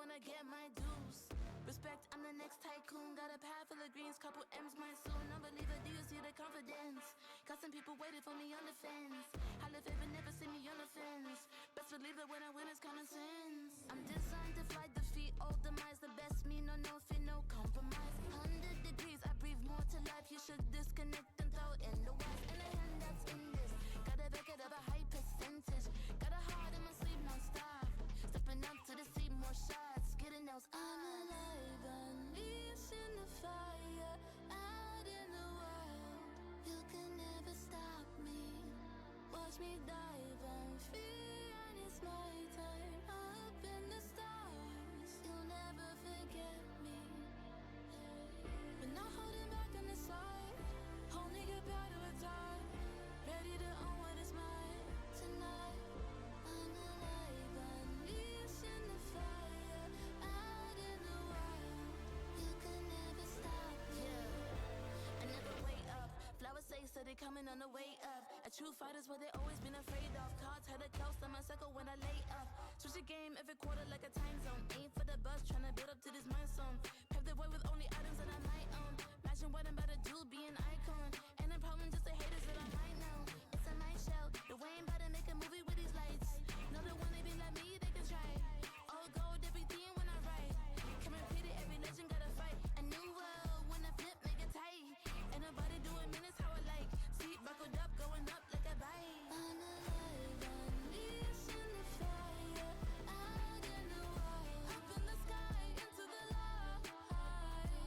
when I get my dues. Respect, I'm the next tycoon. Got a pad full of greens, couple M's mine soon. Unbeliever, do you see the confidence? Got some people waiting for me on the fence. I live it, but never see me on the fence. Best believe that when I win, it's common sense. I'm designed to fly, defeat, all demise. The best me, no fear, no compromise. 100 degrees, I breathe more to life. You should disconnect and throw in the west. And a hand that's in this. Gotta back it up a high percentage. Got a heart in my sleep, non-stop. Stepping up to the sea, more shots. Getting those. I'm alive, unleashed in the fire. Out in the wild. You can never stop me. Watch me dive on free, and it's my time. Up in the stars. You'll never forget me. But not holding back on the side. Only get better with time. Ready to own what is mine tonight. I'm alive, unleashed in the fire. Out in the wild. You can never stop me. Yeah. I never wait up. Flowers say so they coming on the way up. A true fighter's what they always been afraid of. Cards had a close on my circle when I lay up. Switch the game every quarter like a time zone. Aim for the bus, trying to build up to this mind zone. Pave the way with only items that I might own. Imagine what I'm about to do, be an icon. And the problem just the haters that I might know. It's a night show. The way I'm about to make a movie with these lights. No, the one they be like me, they can try. All gold, everything when I write. Come and repeat it, every legend gotta fight. A new world, when I flip, make it tight. Ain't nobody doing minutes how I like. Seat buckled up, going up like a bike. I'm alive, unleashed in the fire. Out in the wild. Up in the sky, into the light.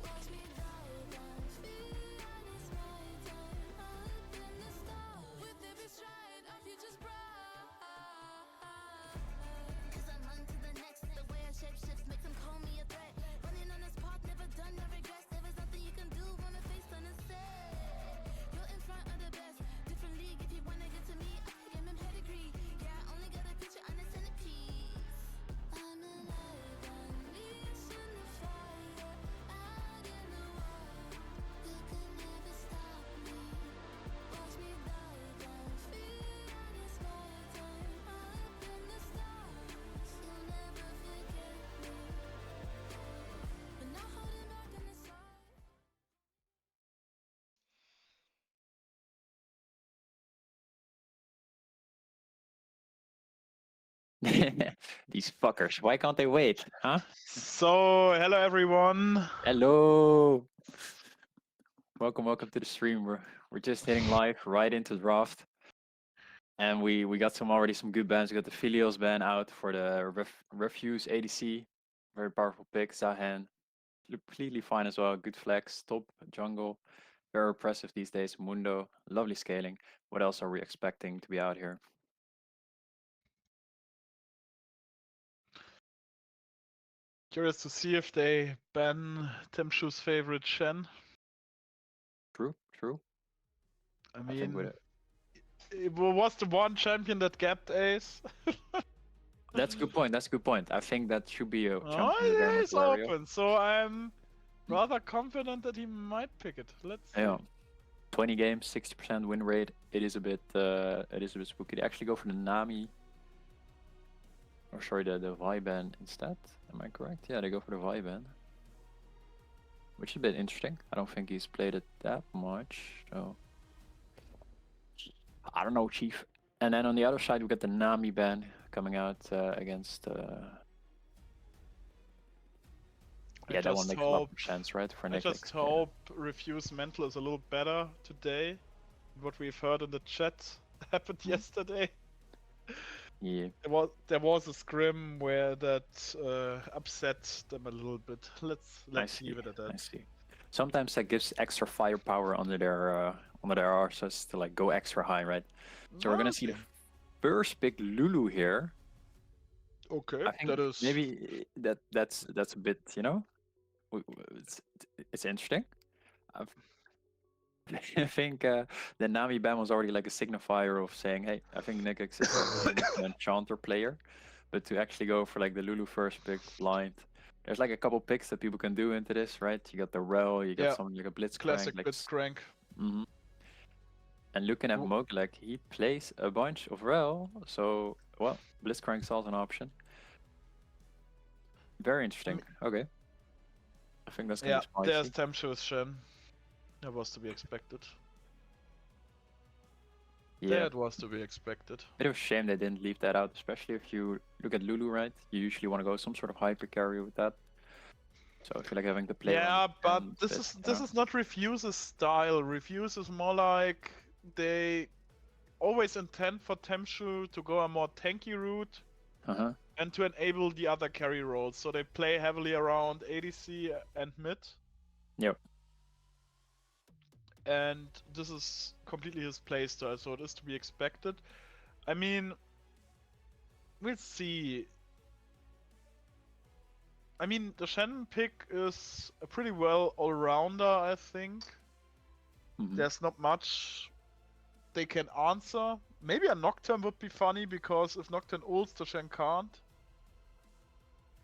Watch me dive on free, and it's my time. Up in the stars. With every stride, our future's bright. Cause I'm on to the next. The way I shape shifts makes them call me a threat. Running on this path, never done, no regrets. There is nothing you can do when my face on the set. You're in front of the best. Different league if you wanna get to me. I give him pedigree. Yeah, I only got a picture on the centerpiece. I'm alive, unleashed in the fire. Out in the wild. You can never stop me. Watch me dive on free, and it's my time. Up in the stars. You'll never forget me. But not holding back on the side. These fuckers, why can't they wait, huh? So, hello everyone. Hello! Welcome to the stream. We're just hitting live right into draft. And we got already some good bans. We got the Filios ban out for the Refuse ADC. Very powerful pick. Zahan. Completely fine as well. Good flex. Top jungle. Very impressive these days. Mundo. Lovely scaling. What else are we expecting to be out here? Curious to see if they ban Timshu's favorite Shen. True. I I think with mean, it. it was the one champion that gapped Ace. That's a good point. I think that should be a Oh, champion it very much is wary of. open, so I'm rather confident that he might pick it. Let's see. Yeah. 20 games, 60% win rate. It is a bit spooky. They actually go for the Nami. Or sorry, the Viban instead. Am I correct? Yeah, they go for the Viban. Which is a bit interesting. I don't think he's played it that much. So I don't know, Chief. And then on the other side we got the Nami ban coming out against yeah, that one makes a lot of sense, right? For I just hope Refuse Mental is a little better today. What we've heard in the chat happened yesterday. Yeah. There was a scrim where that upset them a little bit. Let's leave it at that. I see. Sometimes that gives extra firepower under their arses to like go extra high, right? So we're gonna see the first pick Lulu here. Okay, I think that is maybe that's a bit, you know, it's interesting. I think the Nami ban was already like a signifier of saying, hey, I think Nikex is an enchanter player, but to actually go for like the Lulu first pick blind, there's like a couple picks that people can do into this, right? You got the Rel, you got something like a Blitzcrank. Classic like, Blitzcrank. Mm-hmm. And looking at Moglek, he plays a bunch of Rel, so well, Blitzcrank's also an option. Very interesting. Okay. I think that's gonna Yeah, be spicy. there's Temptuous Shen. That was to be expected. Yeah. That was to be expected. Bit of a shame they didn't leave that out, especially if you look at Lulu, right? You usually want to go some sort of hyper carry with that. So I feel like having the player. Yeah, but this is not Refuse's style. Refuse is more like they always intend for Temshu to go a more tanky route Uh-huh. and to enable the other carry roles. So they play heavily around ADC and mid. Yep. And this is completely his playstyle, so it is to be expected. I mean, we'll see. I mean, the Shen pick is a pretty well all-rounder, I think. Mhm. There's not much they can answer. Maybe a Nocturne would be funny, because if Nocturne ults, the Shen can't.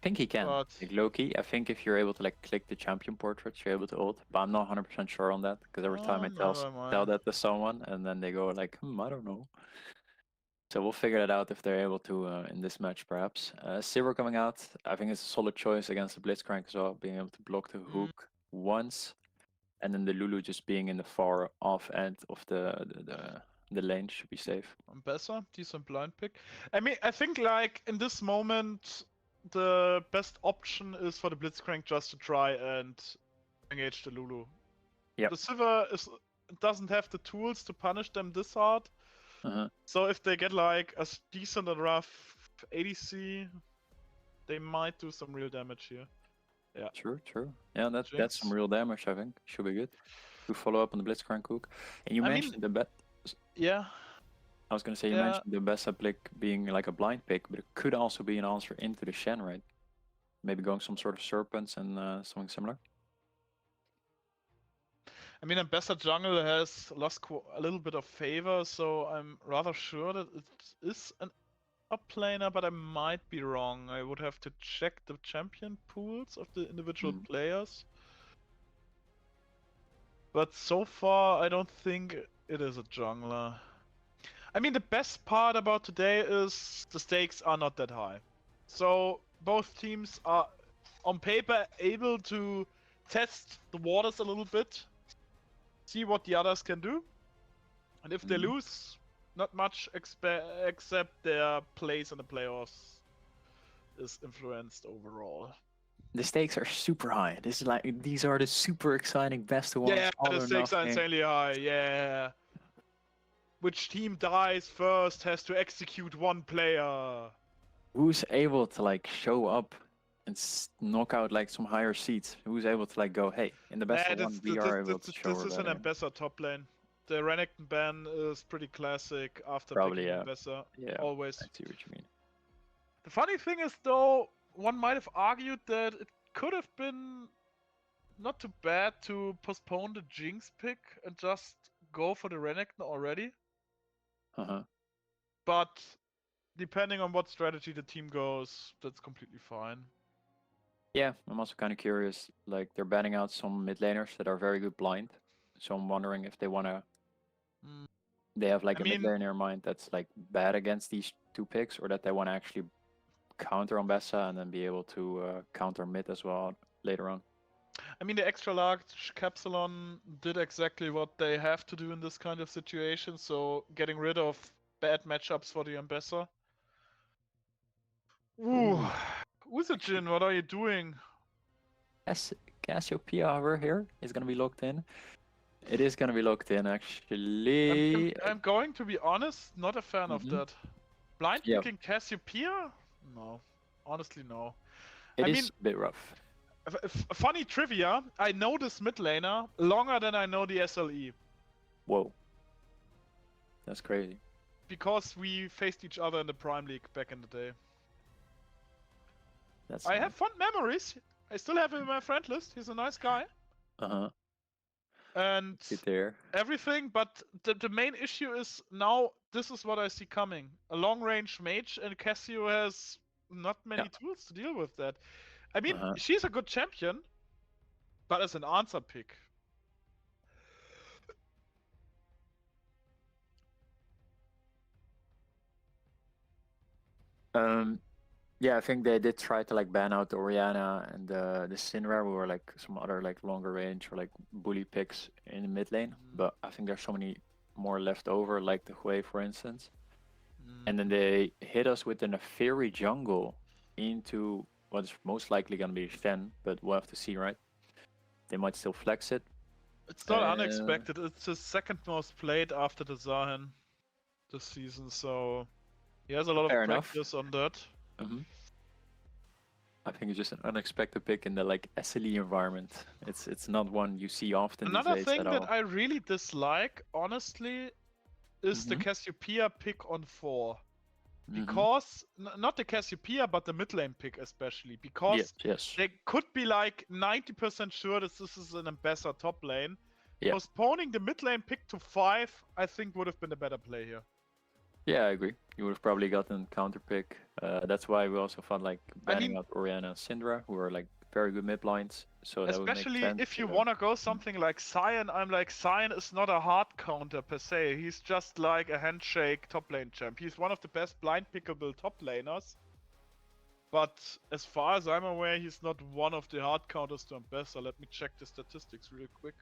I think he can. But Like low-key, I think if you're able to like click the champion portraits, you're able to ult. But I'm not 100% sure on that, because every time I neither am I. tell that to someone, and then they go like, I don't know. So we'll figure that out if they're able to in this match, perhaps. Sivir coming out, I think it's a solid choice against the Blitzcrank as well, being able to block the hook once, and then the Lulu just being in the far off end of the lane should be safe. Besser, decent blind pick. I mean, I think like in this moment, the best option is for the Blitzcrank just to try and engage the Lulu. Yep. The Sivir doesn't have the tools to punish them this hard. Uh-huh. So if they get like a decent and rough ADC, they might do some real damage here. Yeah. True. Yeah, that's Jinx. some real damage, I think. Should be good. To follow up on the Blitzcrank hook. And you I mean, mentioned the bet. Yeah. I was gonna say you Yeah. mentioned the Bessa pick being like a blind pick, but it could also be an answer into the Shen, right? Maybe going some sort of serpents and something similar. I mean, Ambassador Jungle has lost a little bit of favor, so I'm rather sure that it is an up-laner, but I might be wrong. I would have to check the champion pools of the individual players. But so far, I don't think it is a jungler. I mean, the best part about today is the stakes are not that high. So both teams are, on paper, able to test the waters a little bit, see what the others can do. And if they lose, not much except their place in the playoffs is influenced overall. The stakes are super high. This is like these are the super exciting best of ones. Yeah, the stakes are insanely high. Yeah. Which team dies first has to execute one player. Who's able to like show up and knock out like some higher seeds? Who's able to like go, hey, in the best of one, we are able to show This is an Ambassador top lane. The Renekton ban is pretty classic after Probably, picking yeah. Ambassador. Yeah, Always. I see what you mean. The funny thing is, though, one might have argued that it could have been not too bad to postpone the Jinx pick and just go for the Renekton already. Uh-huh. But depending on what strategy the team goes, that's completely fine. Yeah, I'm also kind of curious. Like they're banning out some mid laners that are very good blind. So I'm wondering if they wanna. They have like a mid laner in mind that's like bad against these two picks, or that they want to actually counter on Bessa and then be able to counter mid as well later on. I mean, the extra large Capsulon did exactly what they have to do in this kind of situation, so getting rid of bad matchups for the Ambassador. Ooh, Uzajin, what are you doing? Cassiopeia over here is gonna be locked in. It is gonna be locked in, actually. I'm going to be honest, not a fan of that. Blind picking Cassiopeia? No, honestly, no. I mean, a bit rough. Funny trivia, I know this mid laner longer than I know the SLE. Whoa. That's crazy. Because we faced each other in the Prime League back in the day. I have fun memories. I still have him in my friend list. He's a nice guy. Uh-huh. And there. everything, but the main issue is now this is what I see coming. A long-range mage, and Cassio has not many tools to deal with that. I mean, she's a good champion, but as an answer pick. Yeah, I think they did try to like ban out the Orianna and the Syndra, who were like some other like longer range or like bully picks in the mid lane. But I think there's so many more left over, like the Hui, for instance. And then they hit us with an Fairy jungle into what's most likely going to be Shen, but we'll have to see, right? They might still flex it. It's not unexpected. It's his second most played after the Zahen this season, so he has a lot Fair of enough. practice on that. I think it's just an unexpected pick in the like SLE environment. It's not one you see often Another these days thing at that all. I really dislike, honestly, is the Cassiopeia pick on 4. Because, not the Cassiopeia, but the mid lane pick especially. Because Yes. they could be like 90% sure that this is an Ambassador top lane. Yeah. Postponing the mid lane pick to 5, I think would have been a better play here. Yeah, I agree. You would have probably gotten counter pick. That's why we also found like banning out Orianna and Syndra, who are like very good mid lines. So that would make Especially sense. if you want to go something like Cyan, I'm like, Cyan is not a hard counter per se. He's just like a handshake top lane champ. He's one of the best blind pickable top laners. But as far as I'm aware, he's not one of the hard counters to Ambassador. Let me check the statistics real quick.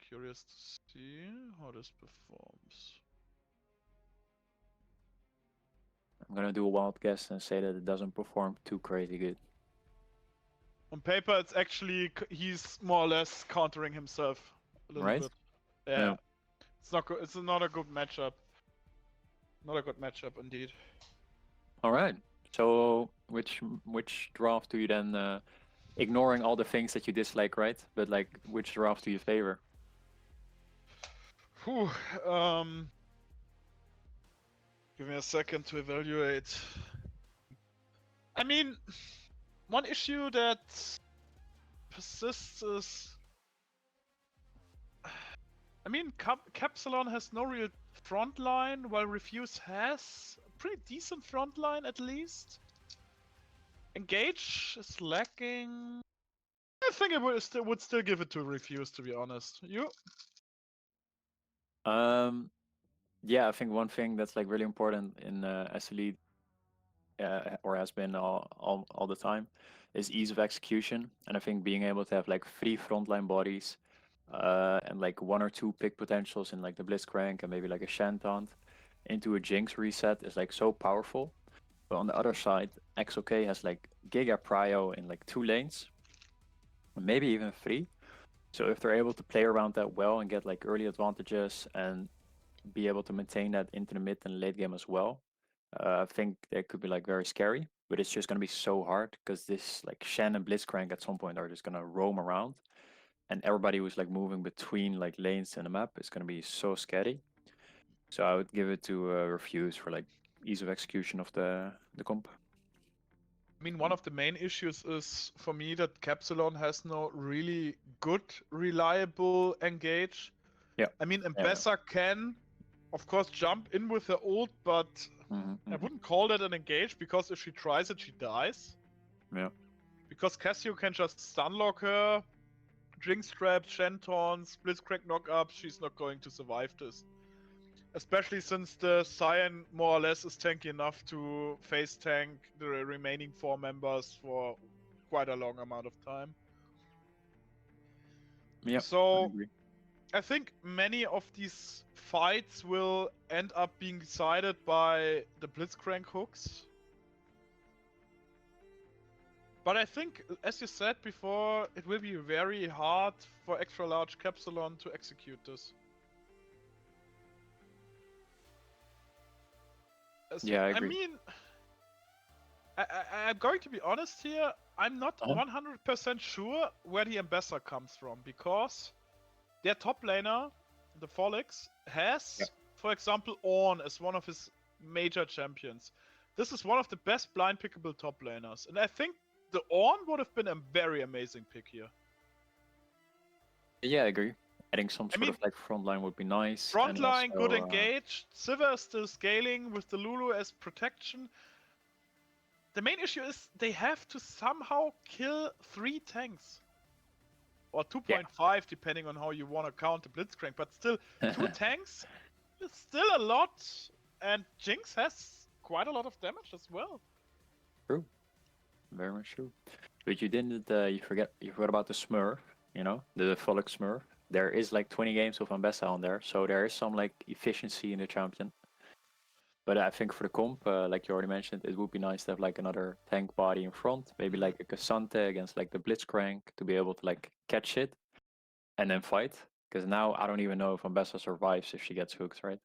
Curious to see how this performs. I'm gonna do a wild guess and say that it doesn't perform too crazy good. On paper, it's actually he's more or less countering himself a little bit. Yeah. It's not good. It's not a good matchup. Not a good matchup indeed. All right. So which draft do you then, ignoring all the things that you dislike, right? But like, which draft do you favor? Whew, give me a second to evaluate. I mean, one issue that persists is, I mean, Capsalon has no real front line, while Refuse has a pretty decent front line at least. Engage is lacking. I think I would still give it to Refuse, to be honest. You? Yeah, I think one thing that's like really important in SLE, or has been all the time, is ease of execution. And I think being able to have like 3 frontline bodies, and like 1 or 2 pick potentials in like the Blitzcrank and maybe like a Shantant into a Jinx reset is like so powerful. But on the other side, XLK has like Giga Prio in like 2 lanes, maybe even 3. So if they're able to play around that well and get like early advantages and be able to maintain that into the mid and late game as well, I think they could be like very scary. But it's just gonna be so hard because this like Shen and Blitzcrank at some point are just gonna roam around, and everybody who's like moving between like lanes in the map is gonna be so scary. So I would give it to Refuse for like ease of execution of the comp. I mean, one of the main issues is for me that Capsalon has no really good, reliable engage. Yeah. I mean, Ambessa can, of course, jump in with her ult, but I wouldn't call that an engage because if she tries it, she dies. Yeah. Because Cassio can just stunlock her, Jinx traps, Shantons, Blitzcrank knockups. She's not going to survive this. Especially since the Cyan more or less is tanky enough to face tank the remaining 4 members for quite a long amount of time. Yeah. So I think many of these fights will end up being decided by the Blitzcrank hooks. But I think, as you said before, it will be very hard for extra large Capsalon to execute this. Yeah, I agree. I mean, I'm going to be honest here. I'm not 100% sure where the Ambassador comes from, because their top laner, the Folix, has, for example, Ornn as one of his major champions. This is one of the best blind pickable top laners, and I think the Ornn would have been a very amazing pick here. Yeah, I agree. Adding some sort of like frontline would be nice. Frontline, good engage. Sivir is still scaling with the Lulu as protection. The main issue is they have to somehow kill 3 tanks. Or 2.5, depending on how you want to count the Blitzcrank. But still, 2 tanks is still a lot. And Jinx has quite a lot of damage as well. True. Very much true. But you didn't. You forgot about the Smurf. You know, the Volk Smurf. There is like 20 games of Ambessa on there, so there is some like efficiency in the champion. But I think for the comp, like you already mentioned, it would be nice to have like another tank body in front, maybe like a Cassante against like the Blitzcrank to be able to like catch it and then fight. Because now I don't even know if Ambessa survives if she gets hooked, right?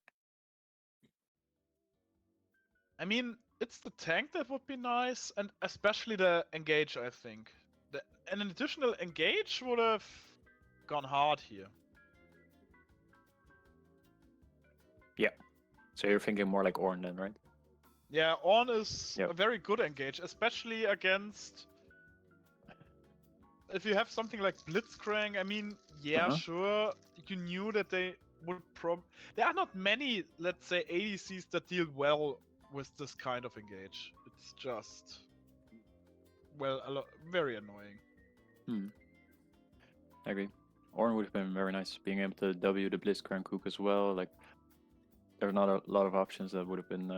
I mean, it's the tank that would be nice, and especially the engage, I think. An additional engage would have gone hard here. Yeah. So you're thinking more like Ornn then, right? Yeah, Ornn is Yep. a very good engage, especially against... If you have something like Blitzcrank, I mean, yeah, sure, you knew that they would There are not many, let's say, ADCs that deal well with this kind of engage. It's just... Well, very annoying. I agree. Ornn would have been very nice, being able to W the Blitzcrank hook as well. Like, there's not a lot of options that would have been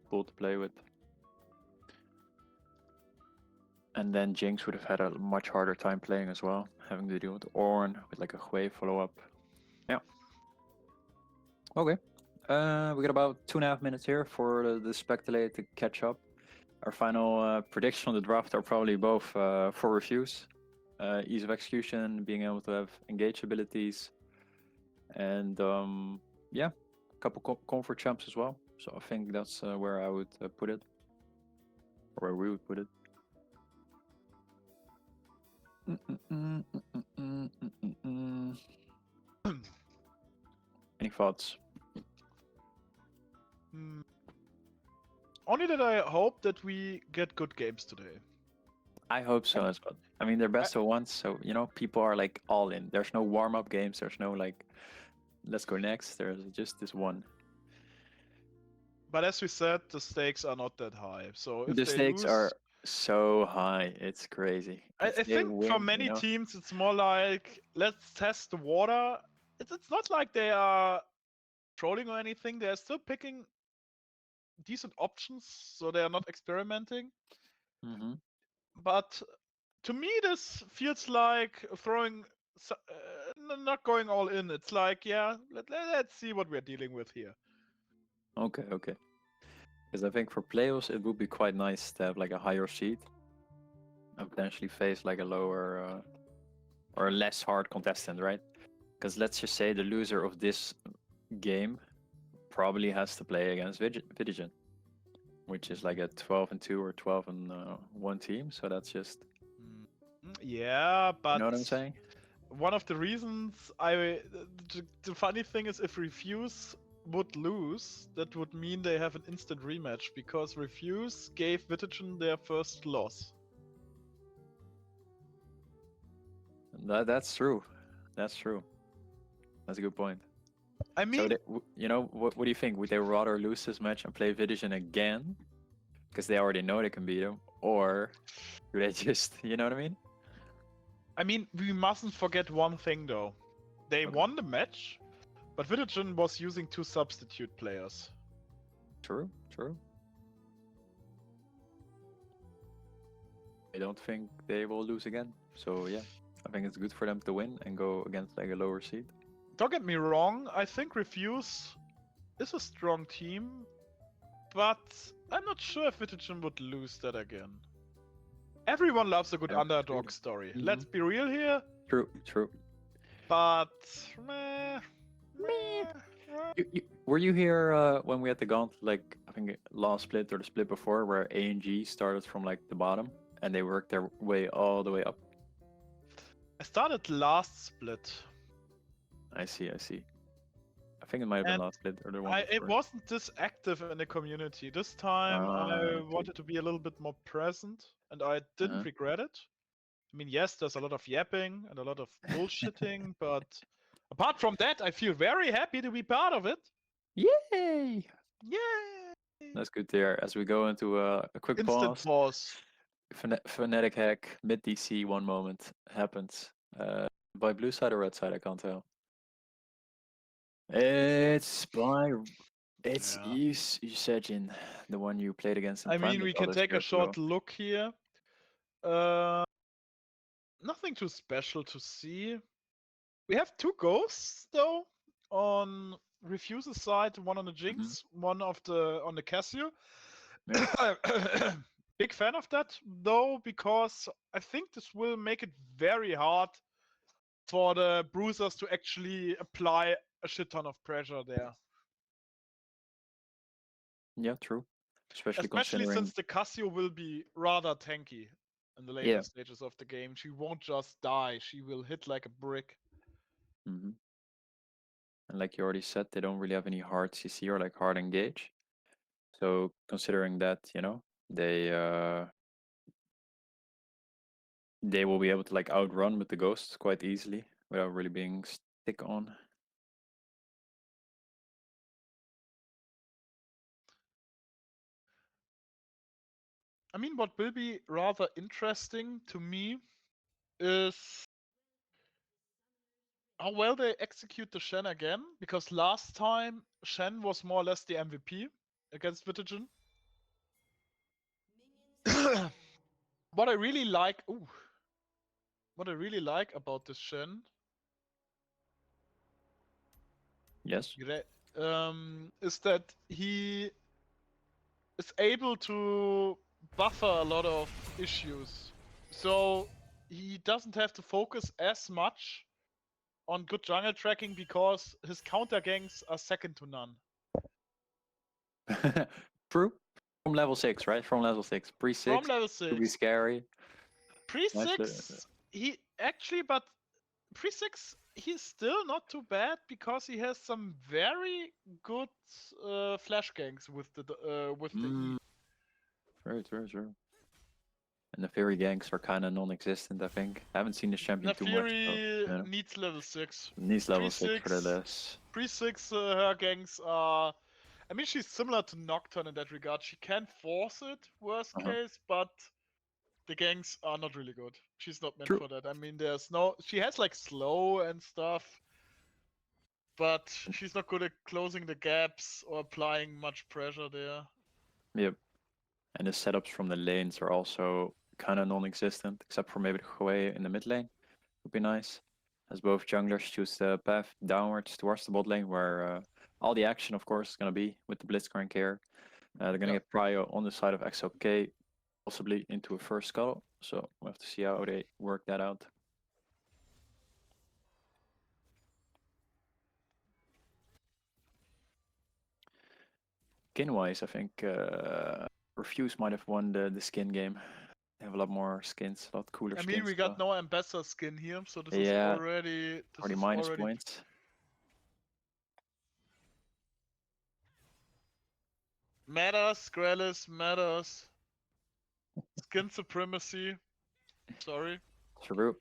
cool to play with. And then Jinx would have had a much harder time playing as well, having to deal with Ornn with like a Hwei follow-up. Yeah. Okay. We got about 2.5 minutes here for the Spectalate to catch up. Our final prediction on the draft are probably both for reviews. Ease of execution, being able to have engage abilities, and yeah, a couple comfort champs as well. So I think that's where I would put it, or where we would put it. Any thoughts? Only that I hope that we get good games today. I hope so as well. I mean, they're best of ones, so you know, people are like all in. There's no warm-up games. There's no like, let's go next. There's just this one. But as we said, the stakes are not that high. So if The they stakes lose, are so high, it's crazy. I If they think for win, many you know? teams, it's more like, let's test the water. It's not like they are trolling or anything. They're still picking decent options, so they are not experimenting. Mhm. But to me, this feels like throwing, not going all in. It's like, yeah, let's see what we're dealing with here. Okay, okay. Because I think for playoffs, it would be quite nice to have like a higher seed and potentially face like a lower or a less hard contestant, right? Because let's just say the loser of this game probably has to play against Vidigen, which is like a 12-2 or 12-1 team. So that's just, Yeah, but you know what I'm saying? one of the reasons the funny thing is, if Refuse would lose, that would mean they have an instant rematch, because Refuse gave Vitigen their first loss. That's true. That's true. That's a good point. I mean, So, you know, what do you think? Would they rather lose this match and play Vidigen again? Because they already know they can beat him? Or do they just, you know what I mean? we mustn't forget one thing though. They Okay. won the match, but Vitigen was using 2 substitute players. True, true. I don't think they will lose again. So, yeah, I think it's good for them to win and go against like a lower seed. Don't get me wrong, I think Refuse is a strong team, but I'm not sure if Vitigen would lose that again. Everyone loves a good Yeah, underdog true. story. Mhm. Let's be real here. True, true. But meh. Were you here when we had the Gauntlet, like I think last split or the split before, where A and G started from like the bottom and they worked their way all the way up? I started last split. I see, I see. I think it might have been And last split or the one It before. wasn't this active in the community. This time I Okay. wanted to be a little bit more present, and I didn't Uh-huh. regret it. I mean, yes, there's a lot of yapping and a lot of bullshitting, but apart from that, I feel very happy to be part of it. Yay! Yay! That's good to hear. As we go into a quick Instant pause, pause. phonetic hack, mid DC, one moment happens. By blue side or red side, I can't tell. It's by It's Yeah. Usejin, the one you played against in I Prime mean, we League all can those take a years short ago. look here. Nothing too special to see. We have 2 ghosts though on Refuse's side, one on the Jinx, one on the Casio. Big fan of that though, because I think this will make it very hard for the bruisers to actually apply a shit ton of pressure there. Yeah, true. Especially Especially considering, since the Casio will be rather tanky in the later yeah. stages of the game. She won't just die, she will hit like a brick. And like you already said, they don't really have any hard CC or like hard engage. So considering that, you know, they will be able to like outrun with the ghosts quite easily without really being stick on. I mean, what will be rather interesting to me is how well they execute the Shen again, because last time Shen was more or less the MVP against Vitagen. What I really like, what I really like about this Shen, Yes. is that he is able to buffer a lot of issues. So he doesn't have to focus as much on good jungle tracking because his counter ganks are second to none. True. From level 6, right? From level 6. Pre 6 From level could be 6. scary. Pre Nice 6, he actually, but pre 6, he's still not too bad because he has some very good flash ganks with the E. True. And the fairy ganks are kind of non-existent, I think. I haven't seen this champion too much, so, Nafiri needs level 6. needs level Pre 6 for the 6, less. pre 6 her ganks are. I mean, she's similar to Nocturne in that regard. She can force it, worst case, but the ganks are not really good. She's not meant True. for that. I mean, there's no. She has like slow and stuff, but she's not good at closing the gaps or applying much pressure there. Yep. And the setups from the lanes are also kind of non-existent, except for maybe the Hwei in the mid lane. Would be nice. As both junglers choose the path downwards towards the bot lane, where all the action, of course, is going to be with the Blitzcrank here. They're going to get prio on the side of XLK, possibly into a first scuttle. So we'll have to see how they work that out. Skin-wise, I think Refuse might have won the skin game. They have a lot more skins, a lot cooler skins. I mean, we got no ambassador skin here, so this is already minus points. Matters, Gralis, matters. Skin supremacy. Sorry. True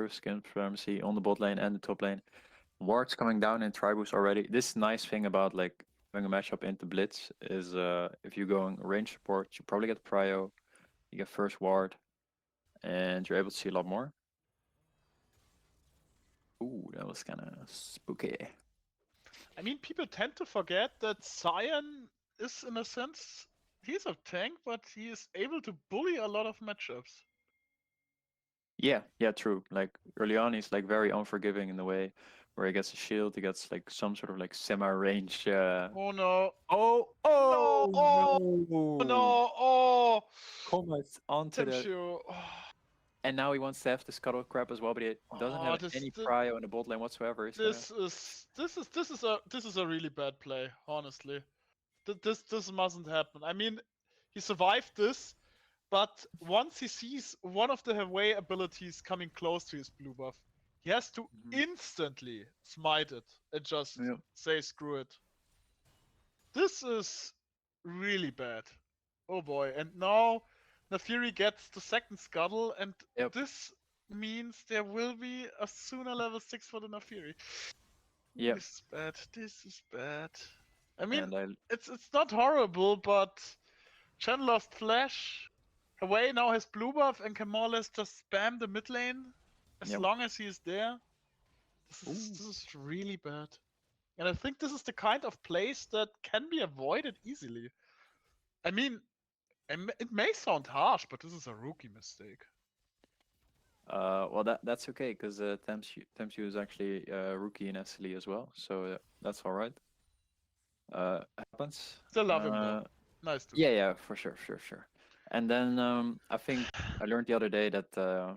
skin supremacy on the bot lane and the top lane. Wards coming down in Tribus already. This nice thing about like having a matchup into Blitz is if you're going range support, you probably get prio, you get first ward, and you're able to see a lot more. Ooh, that was kind of spooky. I mean, people tend to forget that Cyan is, in a sense, he's a tank, but he is able to bully a lot of matchups. Yeah, true. Like early on, he's like very unforgiving in the way where he gets a shield, he gets like some sort of like semi-range. Oh no! Oh No! Oh! Comet onto the. Timshu. And now he wants to have the scuttle crap as well, but he doesn't have any prio in the bot lane whatsoever. This is a really bad play, honestly. This mustn't happen. I mean, he survived this, but once he sees one of the Hwei abilities coming close to his blue buff, he has to instantly smite it and just say screw it. This is really bad. Oh boy. And now Nafiri gets the second scuttle, and this means there will be a sooner level 6 for the Nafiri. Yeah. This is bad. This is bad. I mean, it's not horrible, but Chen lost flash. Hwei now has blue buff and can more or less just spam the mid lane as long as he is there. This is really bad. And I think this is the kind of place that can be avoided easily. I mean, it may sound harsh, but this is a rookie mistake. Well, that's okay because Tempsu is actually a rookie in SLE as well, so that's all right. Happens. Still love him though. Nice dude. Yeah, for sure. And then I think I learned the other day that the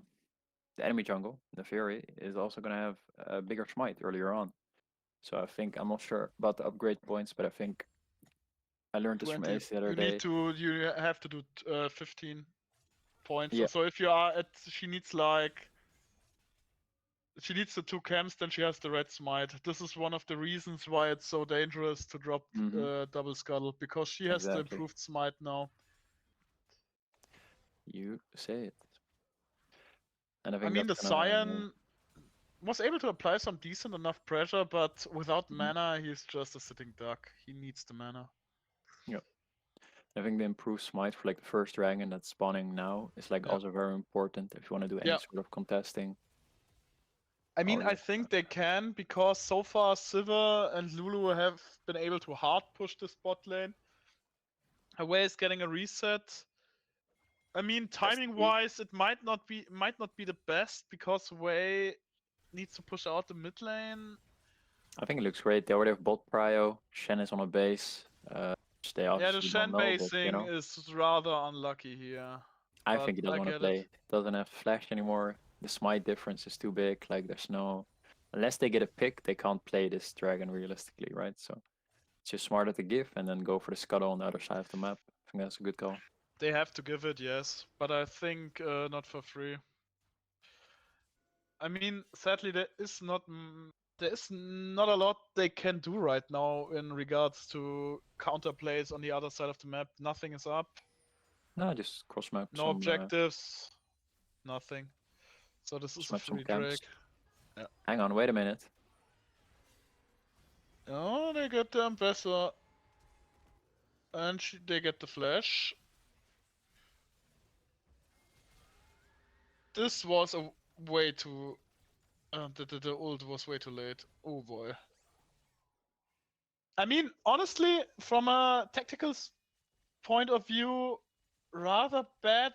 enemy jungle, the Fury, is also gonna have a bigger smite earlier on. So I think I'm not sure about the upgrade points, but I think I learned this from 20. Ace the other day. You have to do 15 points. Yeah. So if you are at, she needs the 2 camps, then she has the red smite. This is one of the reasons why it's so dangerous to drop double scuttle, because she has the Exactly. improved smite now. You say it. And I I think mean, the that's gonna, Cyan was able to apply some decent enough pressure, but without Mhm. mana, he's just a sitting duck. He needs the mana. I think the improved smite for like the first dragon that's spawning now is like Yeah. also very important if you want to do any Yeah. sort of contesting. I mean, all I that think stuff. they can, because so far Sivir and Lulu have been able to hard push this bot lane. Away is getting a reset. I mean, timing wise, it might not be the best, because Wei needs to push out the mid lane. I think it looks great. They already have bot prio. Shen is on a base. Which they Yeah, the obviously Shen don't know, but you basing know, is rather unlucky here. I But think he doesn't I want to get play. it. Doesn't have flash anymore. The smite difference is too big. Like there's no, unless they get a pick, they can't play this dragon realistically, right? So it's just smarter to give and then go for the scuttle on the other side of the map. I think that's a good call. They have to give it, yes, but I think not for free. I mean, sadly, there is not a lot they can do right now in regards to counter plays on the other side of the map. Nothing is up. No, just cross map No some objectives. Nothing. So this is a map some free camps. Drake. Yeah. Hang on, wait a minute. Oh, they get the Ambassador. And they get the flash. This was a way too... the ult was way too late. Oh boy. I mean, honestly, from a tactical point of view, rather bad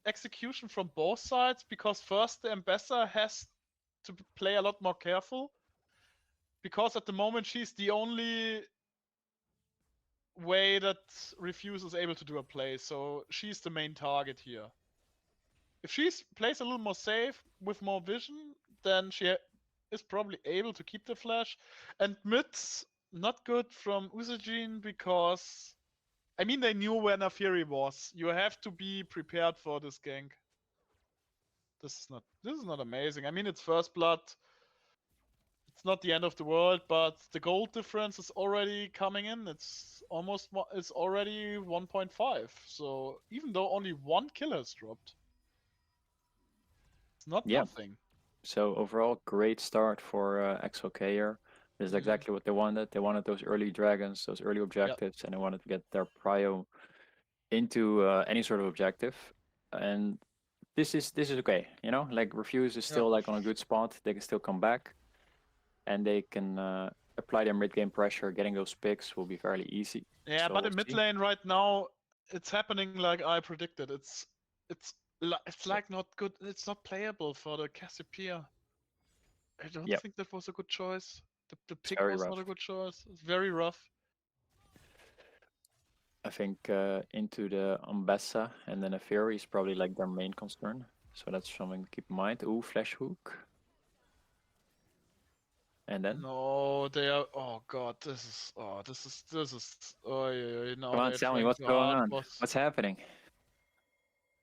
execution from both sides, because first the Ambassador has to play a lot more careful, because at the moment she's the only way that Refuse is able to do a play, so she's the main target here. If she plays a little more safe with more vision, then she is probably able to keep the flash. And mid's not good from Usajin, because I mean, they knew where Nafiri was. You have to be prepared for this gank. This is not amazing. I mean, it's first blood. It's not the end of the world, but the gold difference is already coming in. It's already 1.5. So even though only 1 kill has dropped, it's not nothing. So overall, great start for XLK here. This is exactly what they wanted. They wanted those early dragons, those early objectives, and they wanted to get their prio into any sort of objective. And this is okay, you know. Like Refuse is still like on a good spot. They can still come back, and they can apply their mid game pressure. Getting those picks will be fairly easy. Yeah, So but we'll in mid see. lane right now, it's happening like I predicted. It's like not good. It's not playable for the Cassiopeia. I don't think that was a good choice. The pick very was rough. not a good choice. It's very rough. I think into the Ambassa and then a Fury is probably like their main concern. So that's something to keep in mind. Ooh, flash hook. And then? No, they are. Oh god, this is. Oh, this is. Oh yeah, now Come on, they're tell me trying what's to going hard on. boss. What's happening?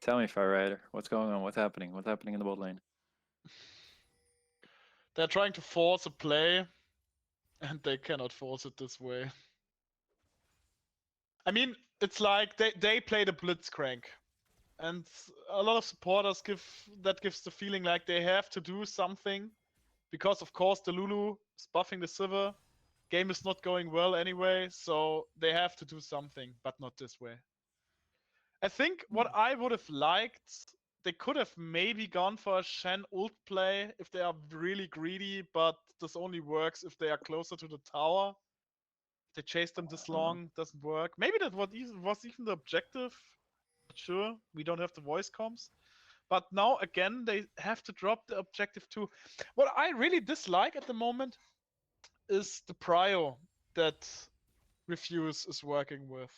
Tell me, Firerider. What's going on? What's happening? What's happening in the bot lane? They're trying to force a play, and they cannot force it this way. I mean, it's like they play the Blitzcrank, and a lot of supporters gives the feeling like they have to do something, because of course the Lulu is buffing the Sivir. Game is not going well anyway, so they have to do something, but not this way. I think what I would have liked they could have maybe gone for a Shen ult play if they are really greedy, but this only works if they are closer to the tower. If they chase them this long, doesn't work. Maybe that was even the objective. Not sure, we don't have the voice comms. But now again, they have to drop the objective too. What I really dislike at the moment is the prio that Refuse is working with.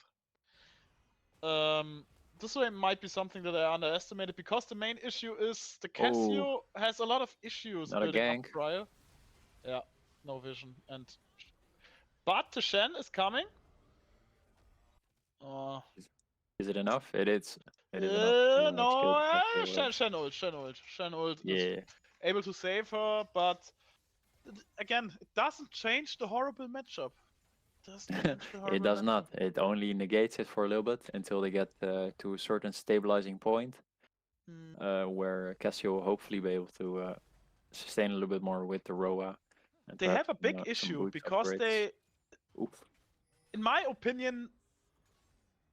This way might be something that I underestimated because the main issue is the Casio has a lot of issues Not a building up gank. prio. Yeah, no vision. But the Shen is coming. Is it enough? It is. It is enough. No, Shen ult. Yeah. Is able to save her, but again, it doesn't change the horrible matchup. It does not. It only negates it for a little bit until they get to a certain stabilizing point, where Casio will hopefully be able to sustain a little bit more with the Roa. They have a big issue because they, in my opinion,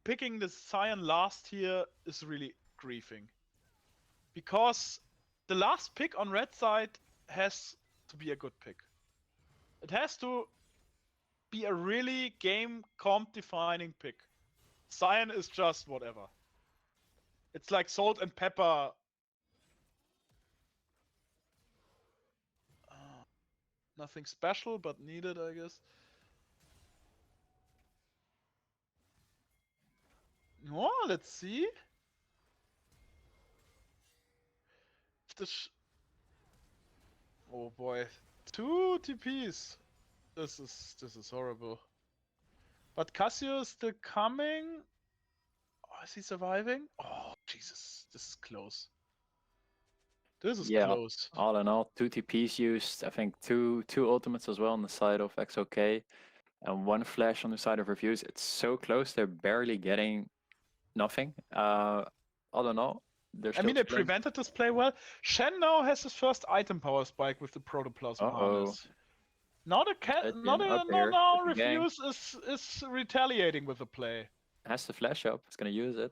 picking the Cyan last here is really griefing. Because the last pick on red side has to be a good pick. It has to be a really game comp defining pick. Cyan is just whatever. It's like salt and pepper. Nothing special, but needed, I guess. Oh, let's see. Oh boy, 2 TPs. This is horrible. But Casio is still coming. Oh, is he surviving? Oh Jesus, this is close. This is close. All in all, 2 TPs used. I think two ultimates as well on the side of XLK, and 1 flash on the side of Refuse. It's so close. They're barely getting nothing. All in all, I mean, they prevented this play well. Shen now has his first item power spike with the Protoplasm harness. Now Refuse is retaliating with the play. Has the flash up. It's gonna use it.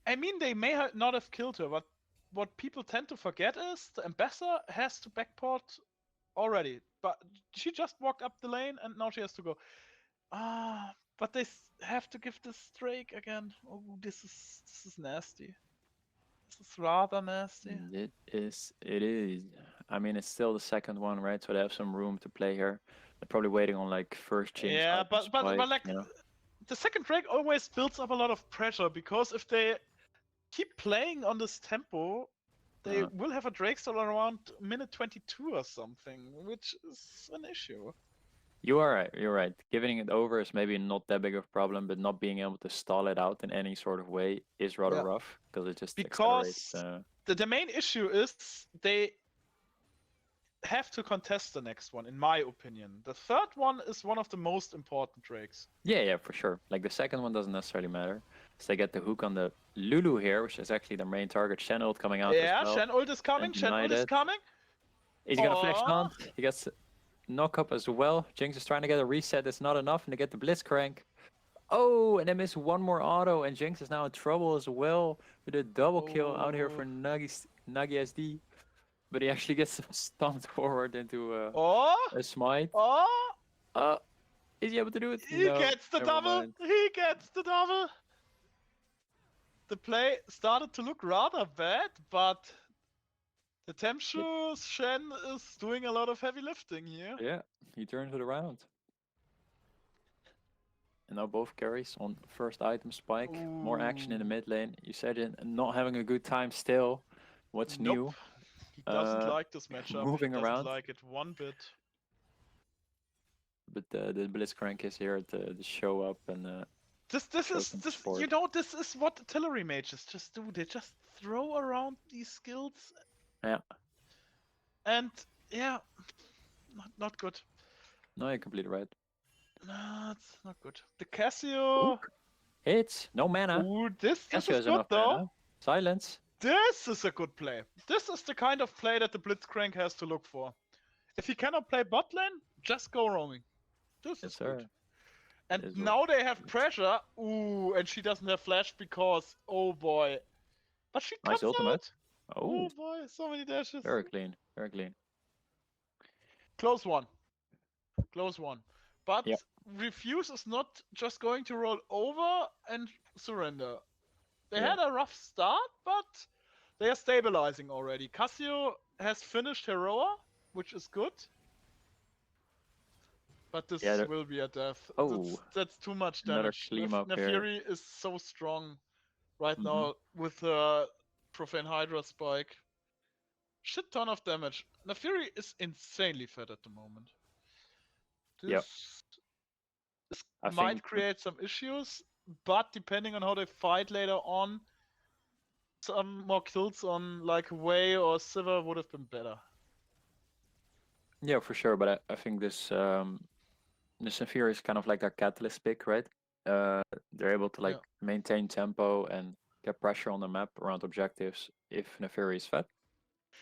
I mean, they may not have killed her, but what people tend to forget is the Ambassador has to backport already. But she just walked up the lane and now she has to go. But they have to give this Drake again. Oh, this is nasty. This is rather nasty. It is. I mean, it's still the second one, right? So they have some room to play here. They're probably waiting on like first change. Yeah, but like the second Drake always builds up a lot of pressure because if they keep playing on this tempo, they will have a Drake still around minute 22 or something, which is an issue. You are right. You're right. Giving it over is maybe not that big of a problem, but not being able to stall it out in any sort of way is rather rough because it just accelerates. The main issue is they have to contest the next one, in my opinion. The third one is one of the most important Drakes. Yeah, for sure. Like the second one doesn't necessarily matter. So they get the hook on the Lulu here, which is actually their main target. Shen ult coming out. Yeah, as well. Shen ult is coming. Shen ult is coming. He's gonna flash on. He gets knock up as well. Jinx is trying to get a reset. It's not enough, and they get the Blitzcrank. Oh, and they miss one more auto, and Jinx is now in trouble as well with a double kill out here for Nagi SD. But he actually gets stumped forward into a smite. Is he able to do it? He gets the double. Mind. He gets the double. The play started to look rather bad, but the Tempshu Shen is doing a lot of heavy lifting here. Yeah, he turns it around. And now both carries on first item spike. More action in the mid lane. You said it, not having a good time still. What's new? He doesn't like this matchup. Moving he around. Doesn't like it one bit. But the Blitzcrank is here to show up and. This is what artillery mages just do. They just throw around these skills. Yeah. And yeah, not good. No, you're completely right. No, it's not good. The Casio hits no mana. Ooh, this is good though. Mana. Silence. This is a good play. This is the kind of play that the Blitzcrank has to look for. If he cannot play bot lane, just go roaming. This is good. And now they have pressure. Ooh, and she doesn't have flash because, oh boy. But she Nice comes ultimate. out. Oh, Oh boy, so many dashes. very clean. Very clean. Close one. Close one. But Yep. Refuse is not just going to roll over and surrender. They Yeah. had a rough start, but they are stabilizing already. Casio has finished Heroa, which is good. But this Yeah, will be a death. Oh, That's too much another damage. Kleem up here. Nefiri is so strong right Mhm. now with Profane Hydra Spike. Shit ton of damage. Nefiri is insanely fed at the moment. Yep. This I might think create some issues, but depending on how they fight later on, some more kills on like Wei or Sivir would have been better. yeah, for sure. But I think this Nefiri is kind of like a catalyst pick, right? They're able to like maintain tempo and get pressure on the map around objectives if Nefiri is fed,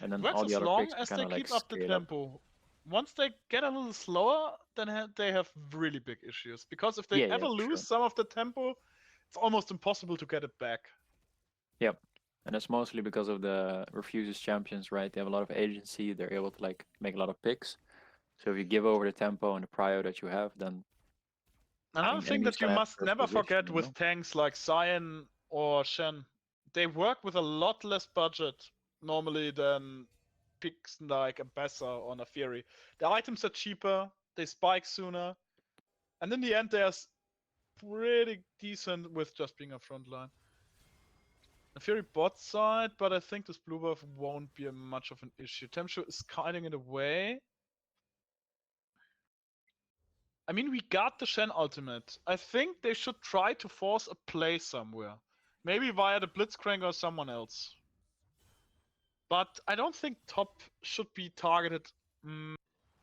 and then Works all the as other long picks as kind they of like keep up the scale up. tempo. Once they get a little slower, then they have really big issues. Because if they Yeah, ever for lose sure. some of the tempo, it's almost impossible to get it back. Yep. And that's mostly because of the Refuses champions, right? They have a lot of agency. They're able to like make a lot of picks. So if you give over the tempo and the prio that you have, then Another thing enemy's that you gonna have must first never position, forget you with know? tanks like Cyan or Shen, they work with a lot less budget normally than picks like a Bessa or a Fury. The items are cheaper, they spike sooner, and in the end they're pretty decent with just being a frontline. A Fury bot side, but I think this blue buff won't be much of an issue. Temshu is kiting it away. I mean, we got the Shen ultimate. I think they should try to force a play somewhere. Maybe via the Blitzcrank or someone else. But I don't think top should be targeted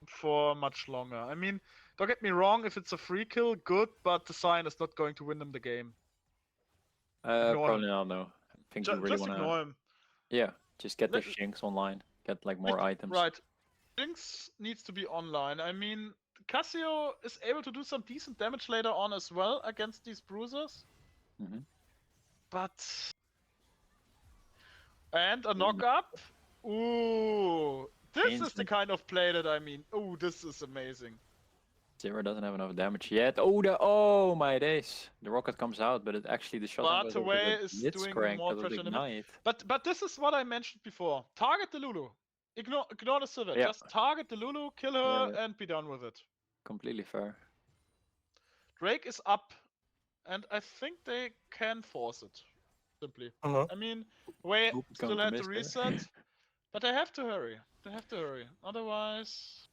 for much longer. I mean, don't get me wrong, if it's a free kill, good, but the Sign is not going to win them the game. Ignore Probably him. not, no. I think you really Just wanna, ignore him. yeah, just get Let- this Jinx online, get like more items. Right. Jinx needs to be online. I mean, Casio is able to do some decent damage later on as well against these bruisers. Mhm. But... And a knock up? Ooh. This is the Instant. kind of play that I mean. Ooh, this is amazing. Zero doesn't have enough damage yet. Oh my days! The rocket comes out, but it actually the shot goes over Wei the is doing Blitzcrank more because of the pressure in the mid. ignite. But this is what I mentioned before. Target the Lulu. Ignore the Sivir. Yeah. Just target the Lulu, kill her, Yeah. and be done with it. Completely fair. Drake is up, and I think they can force it. Simply. I mean, Wei Hope it's still going to had to miss there. reset, but they have to hurry. They have to hurry. Otherwise,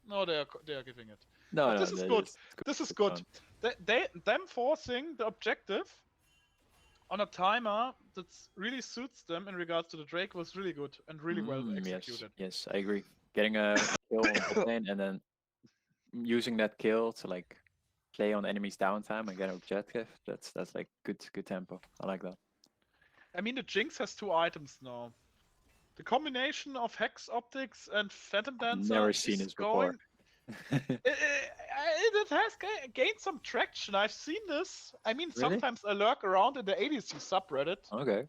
no, they are giving it. No, But no, this is that good. is This is fun. good. Them forcing the objective on a timer that really suits them in regards to the Drake was really good and really well executed. Yes, I agree. Getting a kill on the lane and then using that kill to like play on enemies downtime and get an objective. That's like good tempo. I like that. I mean, the Jinx has 2 items now. The combination of Hex Optics and Phantom Dancer Never seen is this going... before. It has gained some traction. I've seen this. I mean, Really? sometimes I lurk around in the ADC subreddit. Okay.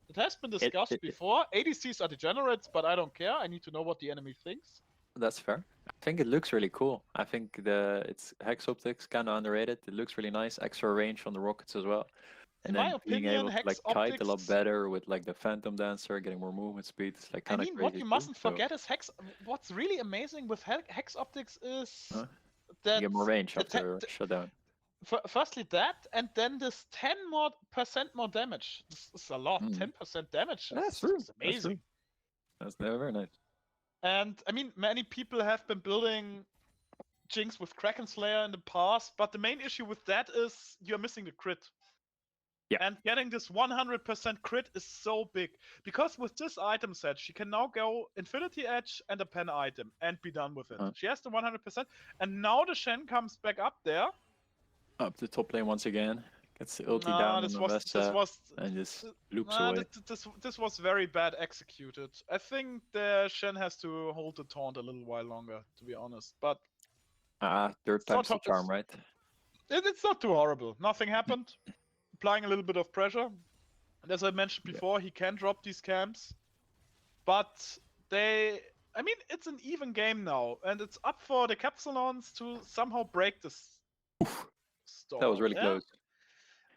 It has been discussed before. ADCs are degenerates, but I don't care. I need to know what the enemy thinks. That's fair. I think it looks really cool. I think it's Hex Optics kind of underrated. It looks really nice. Extra range on the rockets as well. And In then my being opinion, able to Hex like kite a lot Optics... better with like the Phantom Dancer, getting more movement speed. It's like I kind of mean, crazy. what you too, mustn't so- forget is what's really amazing with Hex Optics is Huh? that You get more range the after shutdown. firstly that, and then this 10% more damage. This is a lot. 10% damage. That's Is true. amazing. That's very nice. And I mean, many people have been building Jinx with Kraken Slayer in the past, but the main issue with that is you're missing the crit. Yeah. And getting this 100% crit is so big. Because with this item set, she can now go Infinity Edge and a pen item and be done with it. She has the 100%. And now the Shen comes back up there. Up the top lane once again. Gets the ulti down on the Vesta and just loops away. This was very bad executed. I think the Shen has to hold the taunt a little while longer, to be honest. But Third time's the charm, right? it's not too horrible. Nothing happened. Applying a little bit of pressure. And as I mentioned before, he can drop these camps, but I mean, it's an even game now, and it's up for the Capsulons to somehow break this storm. That was really close.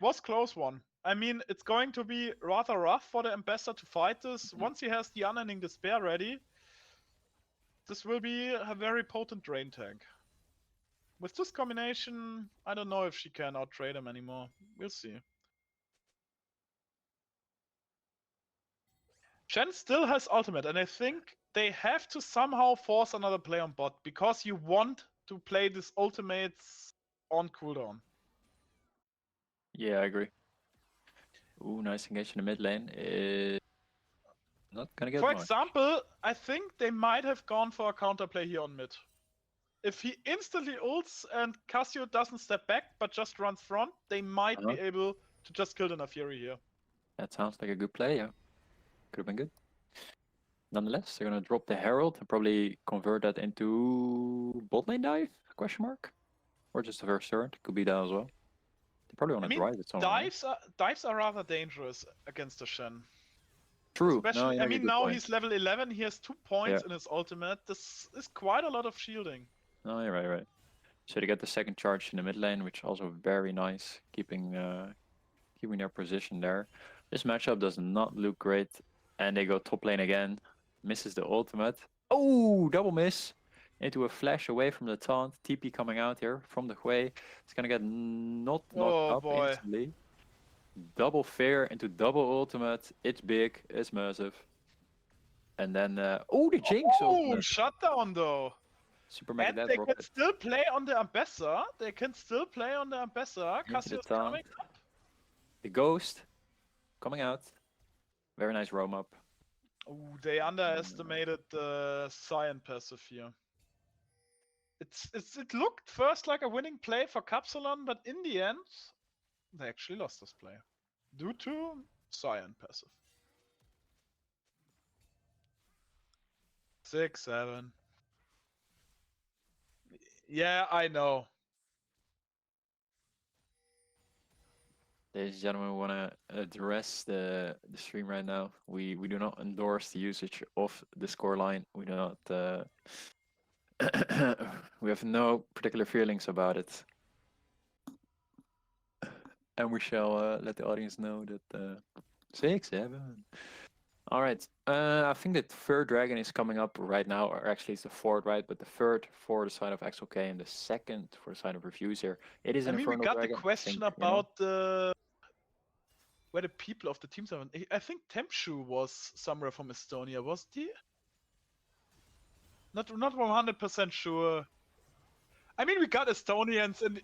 Was close one. I mean, it's going to be rather rough for the Ambassador to fight this. Once he has the Unending Despair ready, this will be a very potent drain tank. With this combination, I don't know if she can outtrade him anymore. We'll see. Shen still has ultimate, and I think they have to somehow force another play on bot, because you want to play these ultimates on cooldown. Yeah, I agree. Ooh, nice engage in the mid lane. Not gonna get For much. example, I think they might have gone for a counterplay here on mid. If he instantly ults and Cassio doesn't step back but just runs front, they might be able to just kill the Naafiri here. That sounds like a good play, yeah. Could have been good. Nonetheless, they're gonna drop the Herald and probably convert that into bot lane dive? Question mark? Or just the first turn. Could be that as well. They probably want to drive it somewhere. Dives are rather dangerous against the Shen. True. Especially, no, I mean, now he's level 11, he has 2 points Yeah. in his ultimate. This is quite a lot of shielding. No, you're right. So they get the second charge in the mid lane, which also very nice, keeping their position there. This matchup does not look great, and they go top lane again. Misses the ultimate. Oh, double miss into a flash away from the taunt. TP coming out here from the Hui. It's gonna get not knocked up instantly. Double fair into double ultimate. It's big. It's massive. And then the Jinx ultimate. Shutdown though. Super mega and dead they rocket. can still play on the Ambassador. Cassio's coming up. The Ghost coming out. Very nice roam up. Ooh, they underestimated the Cyan passive here. It looked first like a winning play for Capsulon, but in the end, they actually lost this play due to Cyan passive. 6, 7. Yeah, I know. Ladies and gentlemen, we want to address the stream right now. We do not endorse the usage of the scoreline. We do not. We have no particular feelings about it, and we shall let the audience know that 6, 7. All right. I think the third dragon is coming up right now, or actually it's the fourth, right? But the third for the side of XLK and the second for the side of Reviews here. It is an Infernal we got Dragon. the question about where the people of the teams are. I think Tempshu was somewhere from Estonia, was he? Not 100% sure. I mean, we got Estonians, and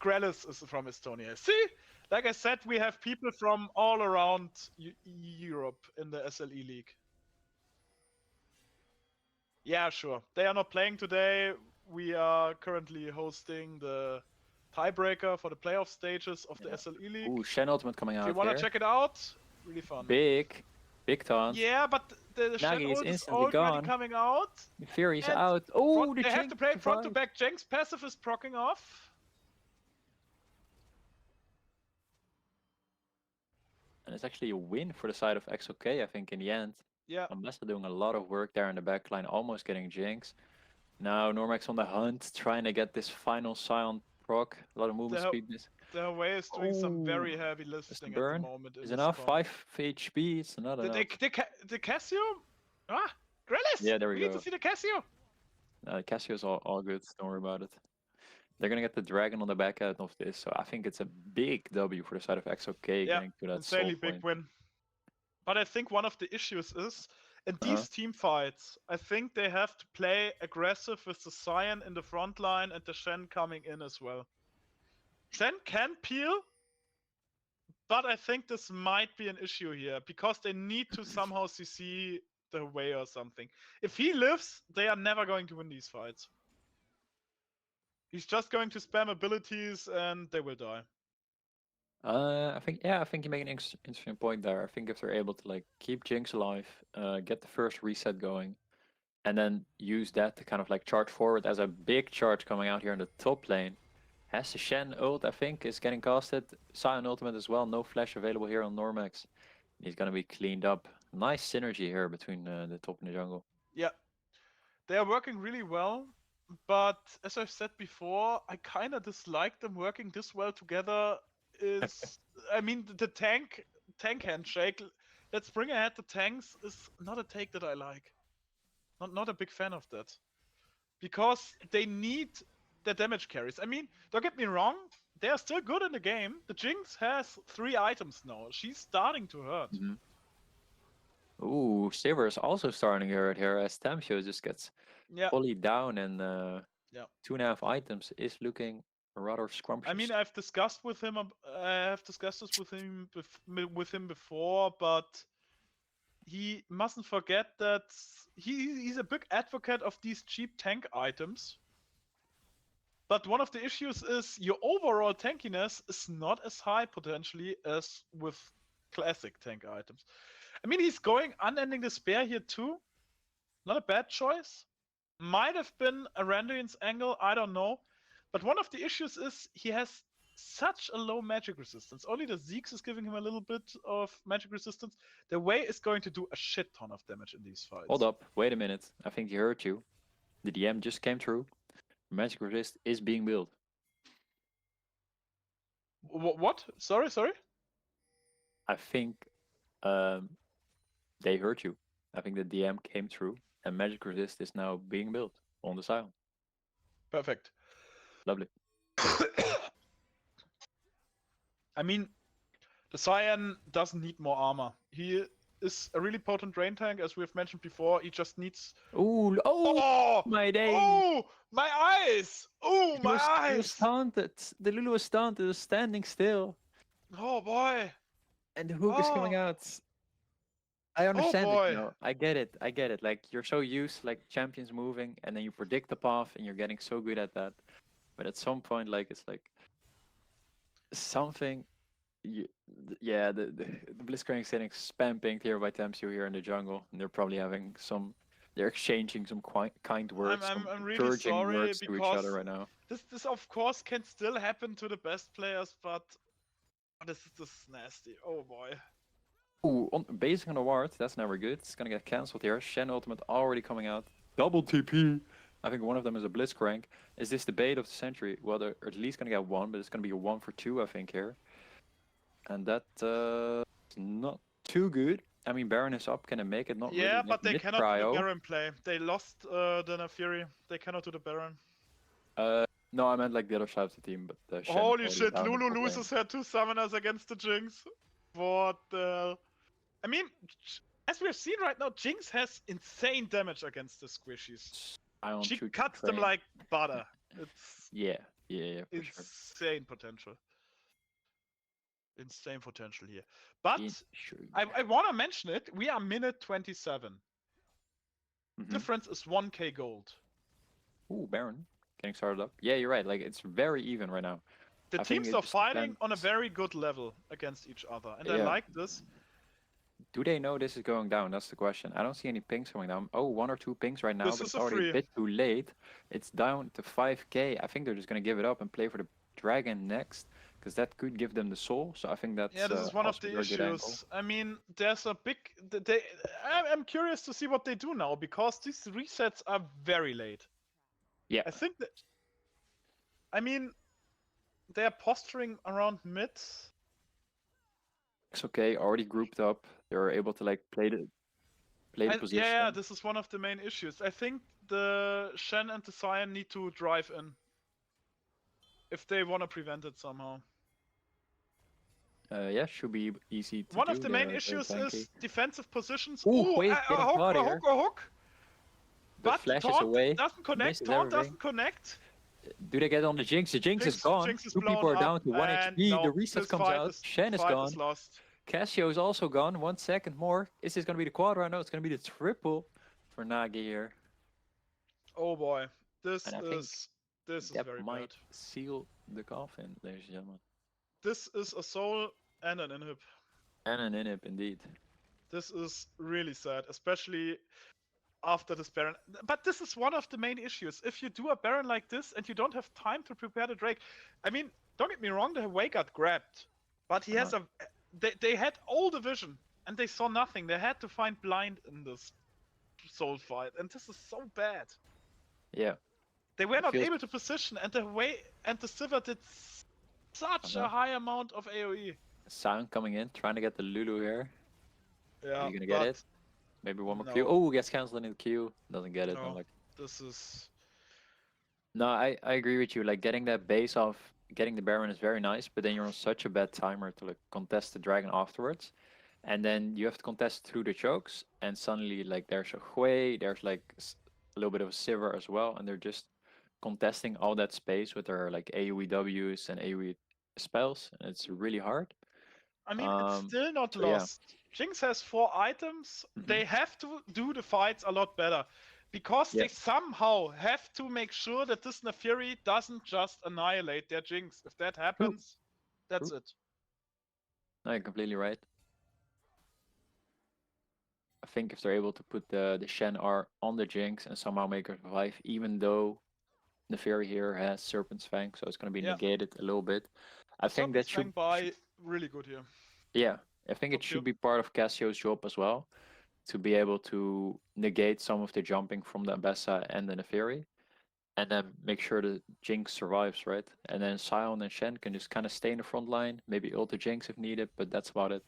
Grelis is from Estonia. See? Like I said, we have people from all around Europe in the SLE League. Yeah, sure. They are not playing today. We are currently hosting the tiebreaker for the playoff stages of the SLE League. Ooh, Shen ultimate coming out. If you want to check it out, really fun. Big taunt. Yeah, but the Shen ult is already coming out. The Fury's out. Oh, they have to play front to back. Jenks passive is proccing off. And it's actually a win for the side of XLK, I think, in the end. Yeah. Ambassador doing a lot of work there in the backline, almost getting Jinx. Now Normax on the hunt, trying to get this final Scion proc. A lot of movement speed. The way is doing some very heavy lifting at the moment. Is enough? 5 HP, it's not enough. The Cassio? Ah, Grelis! Yeah, there we go. Need to see the Cassio! Cassio's all good, don't worry about it. They're gonna get the dragon on the back end of this, so I think it's a big W for the side of XLK getting to that insanely big win. But I think one of the issues is, in these team fights, I think they have to play aggressive with the Cyan in the front line and the Shen coming in as well. Shen can peel, but I think this might be an issue here, because they need to somehow CC the way or something. If he lives, they are never going to win these fights. He's just going to spam abilities and they will die. I think you make an interesting point there. I think if they're able to keep Jinx alive, get the first reset going, and then use that to kind of charge forward as a big charge coming out here in the top lane, Has the Shen ult, I think, is getting casted. Sion ultimate as well. No flash available here on Normax. He's gonna be cleaned up. Nice synergy here between the top and the jungle. Yeah, they are working really well, but as I've said before, I kind of dislike them working this well together. I mean, the tank handshake. Let's bring ahead the tanks is not a take that I like. Not a big fan of that, because they need their damage carries. I mean, don't get me wrong, they are still good in the game. The Jinx has 3 items now. She's starting to hurt. Ooh, Saber is also starting to hurt here as Tamsho just gets Yeah. fully down, and Yeah. 2.5 items is looking rather scrumptious. I mean, I've discussed with him. I have discussed this with him before, but he mustn't forget that he's a big advocate of these cheap tank items. But one of the issues is your overall tankiness is not as high potentially as with classic tank items. I mean, he's going unending despair here too. Not a bad choice. Might have been a Randuin's angle, I don't know. But one of the issues is he has such a low magic resistance. Only the Zeke's is giving him a little bit of magic resistance. The Wei is going to do a shit ton of damage in these fights. Hold up, wait a minute. I think he heard you. The DM just came through. Magic resist is being built. What? Sorry? I think they heard you. I think the DM came through, and magic resist is now being built on the Sion. Perfect. Lovely. I mean, the Sion doesn't need more armor. He is a really potent drain tank, as we've mentioned before. He just needs... Ooh, Oh! My day! Oh! My eyes! Oh, my eyes! He was stunted. The Lulu was stunted. It was standing still. Oh, boy! And the hook is coming out. I understand boy. it, you know. I get it. Like, you're so used, like, champions moving, and then you predict the path, and you're getting so good at that. But at some point, like, it's like... something... Yeah, the Blitzcrank is getting spam pinged here by Tamsio here in the jungle, and they're probably having some... They're exchanging some kind words, I'm really encouraging sorry words to each because other right now. This of course can still happen to the best players, but this is nasty. Oh boy. Ooh, basing on the ward, that's never good. It's gonna get cancelled here. Shen ultimate already coming out. Double TP. I think one of them is a Blitzcrank. Is this the bait of the century? Well, they're at least gonna get one, but it's gonna be a 1 for 2, I think, here. And that is not too good. I mean, Baron is up. Can they make it? Not really. Yeah, but they Mid cannot do cryo. the Baron play. They lost the Nafiri. They cannot do the Baron. No, I meant like the other side of the team, but Shen Holy already shit, down in Lulu top lane. loses her 2 summoners against the Jinx. What the... I mean, as we've seen right now, Jinx has insane damage against the squishies. She cuts them like butter. It's yeah, for sure. insane potential. Insane potential here. But Sure. I want to mention it. We are minute 27. Difference is 1k gold. Ooh, Baron getting started up. Yeah, you're right. Like, it's very even right now. The teams are fighting on a very good level against each other, and I like this. Do they know this is going down? That's the question. I don't see any pings going down. Oh, 1 or 2 pings right now, This but is it's already a bit too late. It's down to 5k. I think they're just going to give it up and play for the dragon next, because that could give them the soul. So I think that's this is one of the issues. I mean, there's a big... I'm curious to see what they do now, because these resets are very late. Yeah. I think that... I mean, they are posturing around mid. It's okay. Already grouped up. They're able to like play the position. Yeah, this is one of the main issues. I think the Shen and the Sion need to drive in if they want to prevent it somehow. Yeah, should be easy to One do. of the main issues is defensive positions. Ooh, wait, a hook. The But flash is taunt away. doesn't connect. Taunt doesn't connect. Do they get on the Jinx? The Jinx is gone. Jinx is 2 people are blown down up, to 1 and HP. no, The reset this comes fight out. is- Shen is fight gone. is lost. Cassio is also gone. 1 second more. Is this going to be the quad round? No, it's going to be the triple for Nagi here. Oh boy, this And I is very might bad. seal the coffin, ladies and gentlemen. This is a soul and an inhib. And an inhib, indeed. This is really sad, especially after this Baron. But this is one of the main issues. If you do a Baron like this and you don't have time to prepare the Drake, I mean, don't get me wrong, the Hawei got grabbed, but he has a. They had all the vision and they saw nothing. They had to find blind in this soul fight, and this is so bad. Yeah. They were not feels- able to position, and the Hawei and the Sivir did such a high amount of AoE. Sound coming in, trying to get the Lulu here. Yeah, Are you gonna get it? Maybe one more Q. no. Oh, gets cancelled in the queue. Doesn't get it. No. I'm like, This is. no, I agree with you. Like getting that base off, getting the Baron is very nice, but then you're on such a bad timer to like contest the dragon afterwards, and then you have to contest through the chokes, and suddenly like there's a Hui, there's like a little bit of a Sivir as well, and they're just contesting all that space with their like AoE Ws and AoE spells, and it's really hard. I mean, it's still not so yeah. lost. Jinx has 4 items. Mhm. They have to do the fights a lot better. Because Yeah. they somehow have to make sure that this Naafiri doesn't just annihilate their Jinx. If that happens, that's it. No, you're completely right. I think if they're able to put the Shen R on the Jinx and somehow make her survive, even though Naafiri here has Serpent's Fang, so it's going to be Yeah. negated a little bit. I think that should by really good here. yeah, I think it Top should tier. be part of Cassio's job as well, to be able to negate some of the jumping from the Ambessa and the Naafiri, and then make sure the Jinx survives, right? And then Sion and Shen can just kind of stay in the front line, maybe ult the Jinx if needed, but that's about it.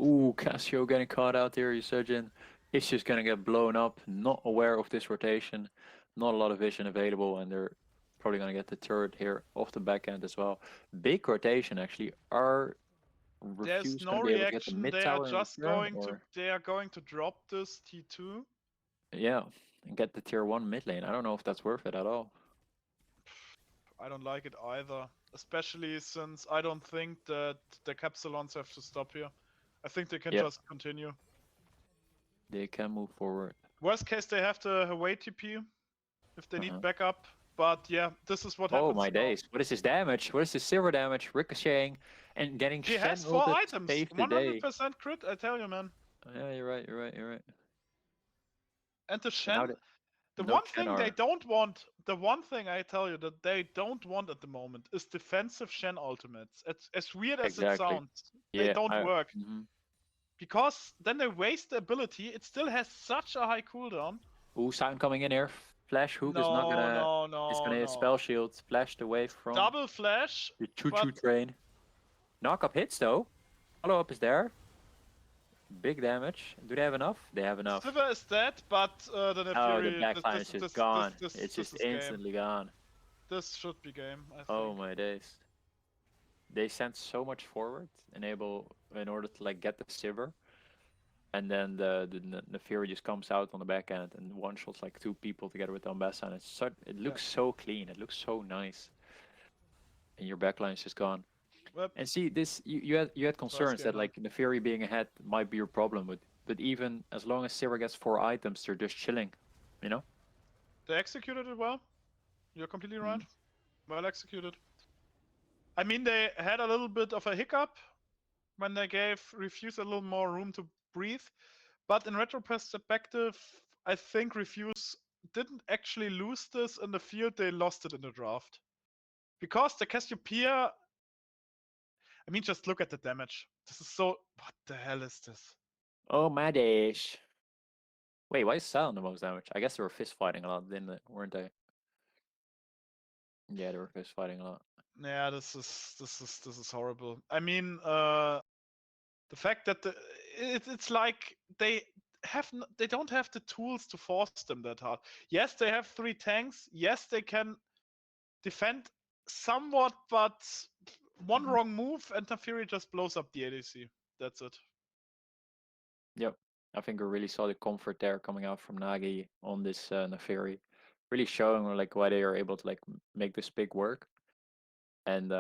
Ooh, Cassio getting caught out here, Resurgent. It's just gonna get blown up, not aware of this rotation, not a lot of vision available, and they're probably gonna get the turret here off the back end as well. Big rotation actually. Are There's Refuse no gonna be able to get the reaction. mid They tower are in just return, going to. or- They are going to drop this T2. Yeah, and get the tier 1 mid lane. I don't know if that's worth it at all. I don't like it either. Especially since I don't think that the Capsulons have to stop here. I think they can Yep. just continue. They can move forward. Worst case, they have to Hawei TP if they Uh-huh. need backup. But yeah, this is what Oh happens. my now. days! What is his damage? What is his silver damage? Ricocheting and getting He Shen has 4 ulted to items. save the day. 100% crit, I tell you, man. Yeah, you're right. You're right. You're right. And the And now Shen. The no one Shen thing they are- don't want, the one thing I tell you that they don't want at the moment is defensive Shen ultimates. It's as weird as it Exactly. sounds. They Yeah, don't work. Mhm. Because then they waste the ability. It still has such a high cooldown. Ooh, sound coming in here. Flash hook no, is not gonna. no, It's no, gonna hit no. spell shield. Flashed away from Double flash. the choo-choo but- train. Knock up hits though. Follow up is there. Big damage. Do they have enough? They have enough. Sivir is dead, but the Oh, the Naafiri, backline is just gone. It's this just is game. instantly gone. This should be game, I think. Oh my days. They sent so much forward, in order to like get the Sivir, and then the Naafiri just comes out on the back end and one shots like 2 people together with the Ambessa, and it looks so clean. It looks so nice. And your backline is just gone. Well, And see, this you had concerns that game, like Naafiri being ahead might be your problem, but even as long as Sivir gets 4 items, they're just chilling, you know. they executed it well. You're completely right. Mm-hmm. Well executed. I mean, they had a little bit of a hiccup when they gave Refuse a little more room to breathe. But in retrospective, I think Refuse didn't actually lose this in the field, they lost it in the draft. Because the Cassiopeia, I mean, just look at the damage. This is so. What the hell is this? Oh my days. Wait, why is Sion the most damage? I guess they were fist fighting a lot, weren't they? Yeah, they were fist fighting a lot. Yeah, this is horrible. I mean, the fact that it's like they don't have the tools to force them that hard. Yes, they have 3 tanks. Yes, they can defend somewhat, but one Mhm. wrong move and Naafiri just blows up the ADC. That's it. Yep, I think we really saw the comfort there coming out from Nagi on this Naafiri, really showing like why they are able to like make this pick work. And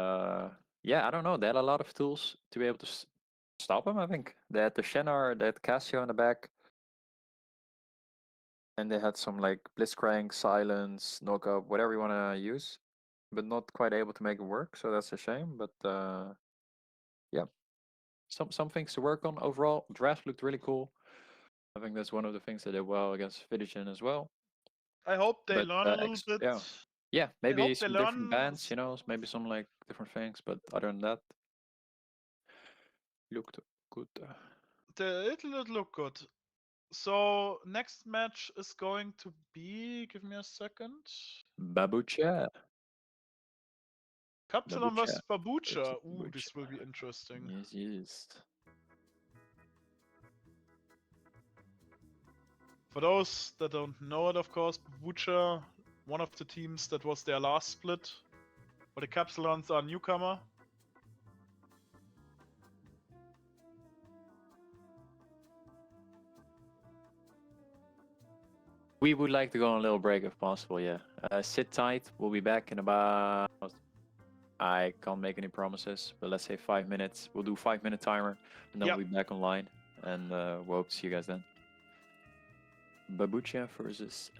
yeah, I don't know. They had a lot of tools to be able to stop him. I think they had the Shenar, they had Cassio in the back, and they had some like Blitzcrank, Silence, Knockup, whatever you want to use, but not quite able to make it work. So that's a shame. But some things to work on. Overall, draft looked really cool. I think that's one of the things they did well against Vidigen as well. I hope they But learn a little bit. yeah, I maybe hope they some different learn. bands, maybe some like different things. But other than that, looked good. It'll look good. So next match is going to be. Give me a second. Babucha. Capsilon vs versus Babucha. Ooh, Babucha. this will be interesting. Yes. For those that don't know it, of course, Babucha, one of the teams that was their last split. But the Capsilons are newcomer. We would like to go on a little break if possible, yeah. Sit tight. We'll be back in about... I can't make any promises, but let's say 5 minutes. We'll do 5-minute timer, and then Yep. we'll be back online. And we'll hope to see you guys then. Babucha versus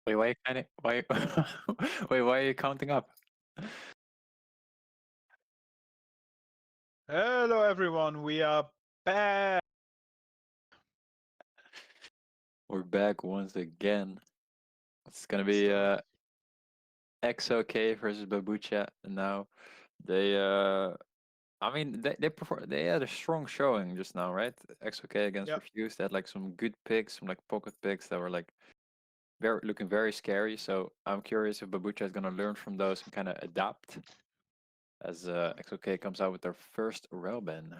Wait, why are you kind of why? Wait, why are you counting up? Hello everyone, we are back. We're back once again. It's gonna be Stuff. XLK versus Babucha now. They I mean they had a strong showing just now, right? XLK against Yep. Refused. They had like some good picks, some like pocket picks that were like looking very scary. So I'm curious if Babucha is gonna learn from those and kind of adapt as XLK comes out with their first Railban.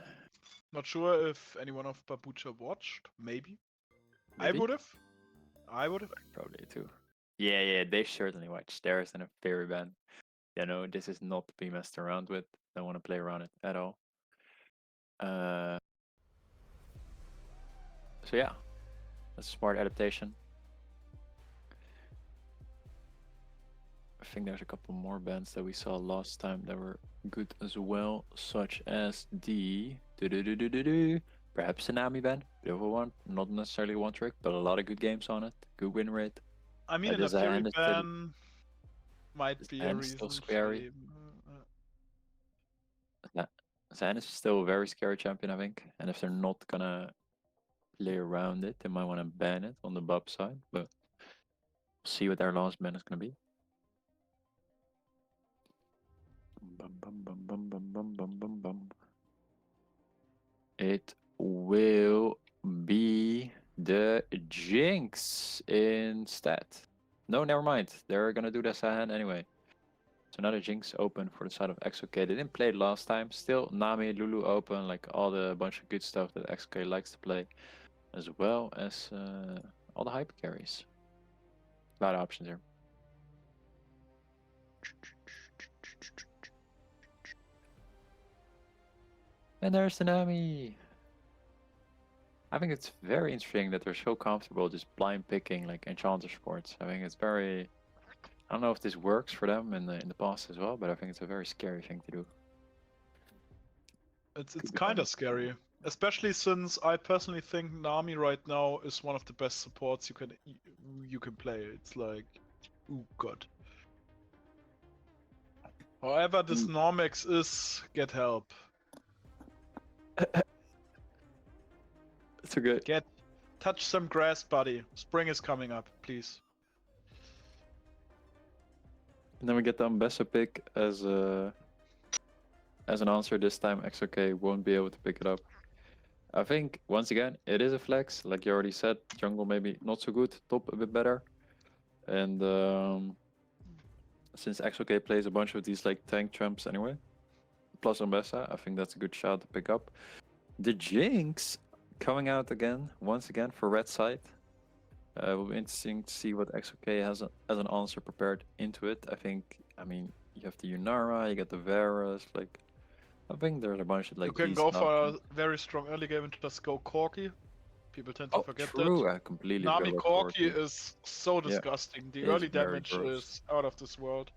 Not sure if anyone of Babucha watched. Maybe. Maybe? I would have. Probably too. Yeah, they certainly watch. There's a fairy band. This is not to be messed around with. Don't want to play around it at all. So yeah, that's a smart adaptation. I think there's a couple more bands that we saw last time that were good as well, such as the perhaps Tsunami band, beautiful one, not necessarily one trick, but a lot of good games on it, good win rate. I mean, a Fury ban might be a reason still scary. for Zan is still a very scary champion, I think, and if they're not gonna play around it, they might want to ban it on the BAB side, but we'll see what their last ban is gonna be. It will be the Jinx instead. No, never mind. They're gonna do the Sahan anyway. So another Jinx open for the side of XLK. They didn't play it last time. Still Nami, Lulu open, like all the bunch of good stuff that XLK likes to play, as well as all the hyper carries. A lot of options here. And there's Tsunami. I think it's very interesting that they're so comfortable just blind picking like Enchanter sports. I think it's very. I don't know if this works for them in the past as well, but I think it's a very scary thing to do. It's kind of scary, especially since I personally think Nami right now is one of the best supports you can play. It's like, ooh god. However, this Normex is get help. It's a good. Touch some grass, buddy. Spring is coming up, please. And then we get the Ambessa pick as an answer. This time XOK won't be able to pick it up. I think once again it is a flex, like you already said. Jungle maybe not so good, top a bit better, and since XOK plays a bunch of these like tank champs anyway, plus Ambessa, I think that's a good shot to pick up. The Jinx coming out again, once again for red side. Will be interesting to see what XOK has as an answer prepared into it. I mean, you have the Yunara, you got the Varus, like, I think there's a bunch of like. You can go for a very strong early game and just go Corki. People tend to forget true. that. I completely Nami forgot Corki is so disgusting. The early damage is out of this world.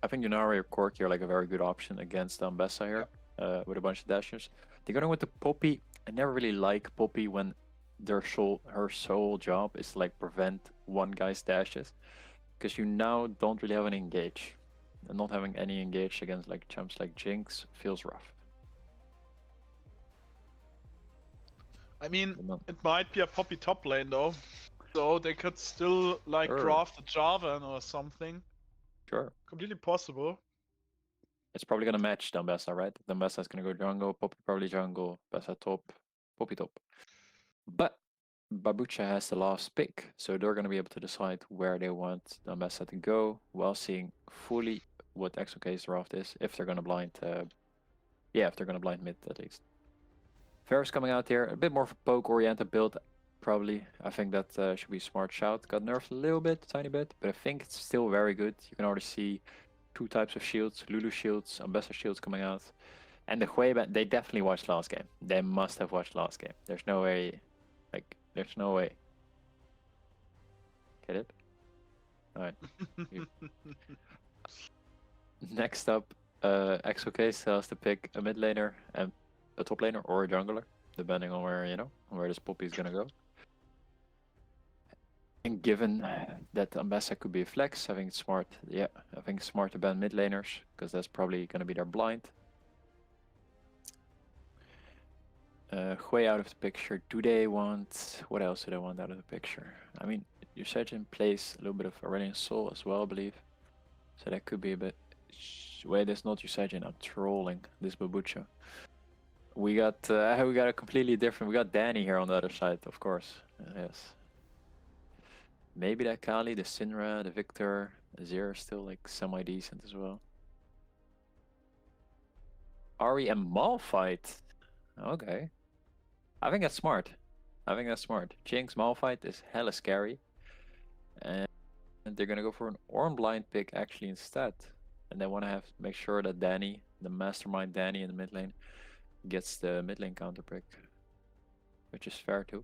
I think Yunara or Corki are like a very good option against Ambessa here, with a bunch of dashers. They're going with the Poppy. I never really like Poppy when her sole job is to like prevent one guy's dashes, because you now don't really have any engage, and not having any engage against like champs like Jinx feels rough. I mean, it might be a Poppy top lane though, so they could still like draft a Jarvan or something. Sure. Completely possible. It's probably gonna match Ambessa, right? Ambessa is gonna go jungle, Poppy probably jungle, Ambessa top, Poppy top. But Babucha has the last pick, so they're gonna be able to decide where they want the Ambessa to go, while seeing fully what XOK's draft is, if they're gonna blind, if they're gonna blind mid at least. Varus coming out here, a bit more of a poke-oriented build, probably. I think that should be a smart shout. Got nerfed a little bit, tiny bit, but I think it's still very good. You can already see two types of shields, Lulu shields, Ambessa shields coming out. And the Hui band, they definitely watched last game. They must have watched last game. There's no way, there's no way. Get it? Alright. Next up, XOK still has to pick a mid laner and a top laner or a jungler, depending on where this Poppy is gonna go. And given that Ambassa could be a flex, I think it's smart. Yeah, I think it's smart to ban mid laners, because that's probably going to be their blind. Hui out of the picture. Do they want... What else do they want out of the picture? I mean, your Sergeant plays a little bit of Aurelian Soul as well, I believe. So that could be a bit... Wait, that's not your Sergeant. I'm trolling this Babucha. We got a completely different... We got Danny here on the other side, of course. Yes. Maybe that Kali, the Sinra, the Victor, Azir still like semi-decent as well. Ari and Malphite. Okay. I think that's smart. Jinx Malphite is hella scary. And they're gonna go for an Ornn blind pick actually instead. And they wanna make sure that Danny, the mastermind Danny in the mid lane, gets the mid lane counter pick. Which is fair too.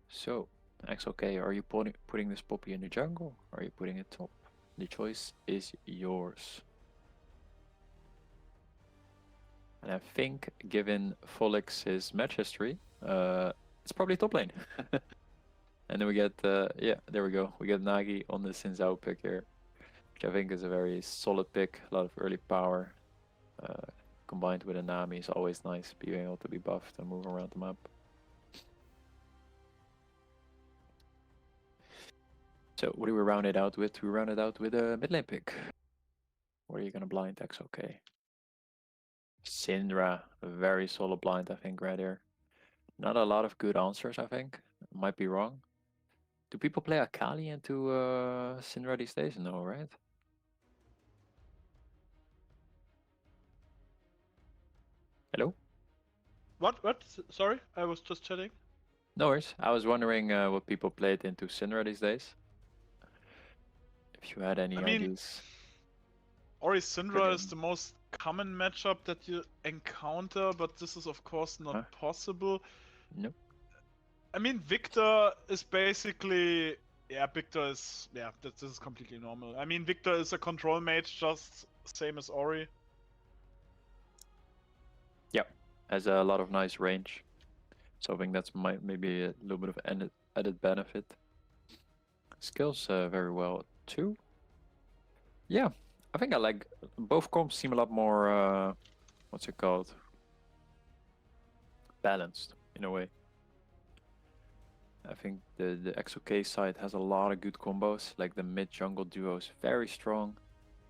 So, XLK, are you putting this Poppy in the jungle? Or are you putting it top? The choice is yours. And I think, given Folix's match history, it's probably top lane. And then we get, yeah, there we go. We get Nagi on the Xin pick here, which I think is a very solid pick. A lot of early power, combined with a Nami is always nice, being able to be buffed and move around the map. So what do we round it out with? We round it out with a mid lane pick. What are you gonna blind XLK? Syndra, a very solid blind, I think, right here. Not a lot of good answers, I think. Might be wrong. Do people play Akali into Syndra these days? No, right? Hello? What? Sorry, I was just chatting. No worries. I was wondering what people played into Syndra these days. If you had any ideas. Ori Syndra is the most common matchup that you encounter, but this is of course not possible. Nope. I mean, Victor is basically... Yeah, Victor is... Yeah, this is completely normal. I mean, Victor is a control mage, just same as Ori. Yeah, has a lot of nice range. So I think that's maybe a little bit of added benefit. Skills very well too. Yeah, I think I like... Both comps seem a lot more... what's it called? Balanced, in a way. I think the XLK side has a lot of good combos, like the mid-jungle duo is very strong.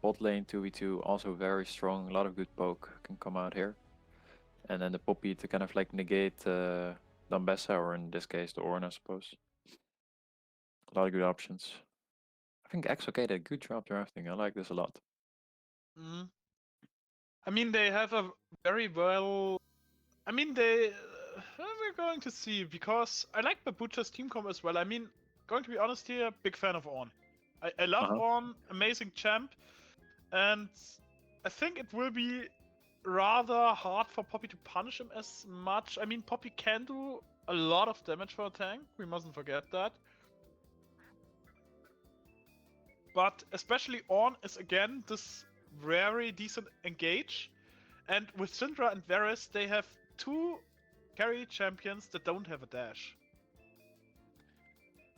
Bot lane 2v2 also very strong, a lot of good poke can come out here. And then the Poppy to kind of like negate Dambessa, or in this case the Ornn, I suppose. A lot of good options. I think XLK did a good job drafting, I like this a lot. Mm. I mean, they have a very well... I mean, they... we're going to see, because I like Babucha's team comp as well. I mean, going to be honest here, big fan of Ornn. I love Ornn, amazing champ, and I think it will be rather hard for Poppy to punish him as much. I mean, Poppy can do a lot of damage for a tank, we mustn't forget that. But especially Ornn is again this very decent engage, and with Syndra and Varus, they have two carry champions that don't have a dash.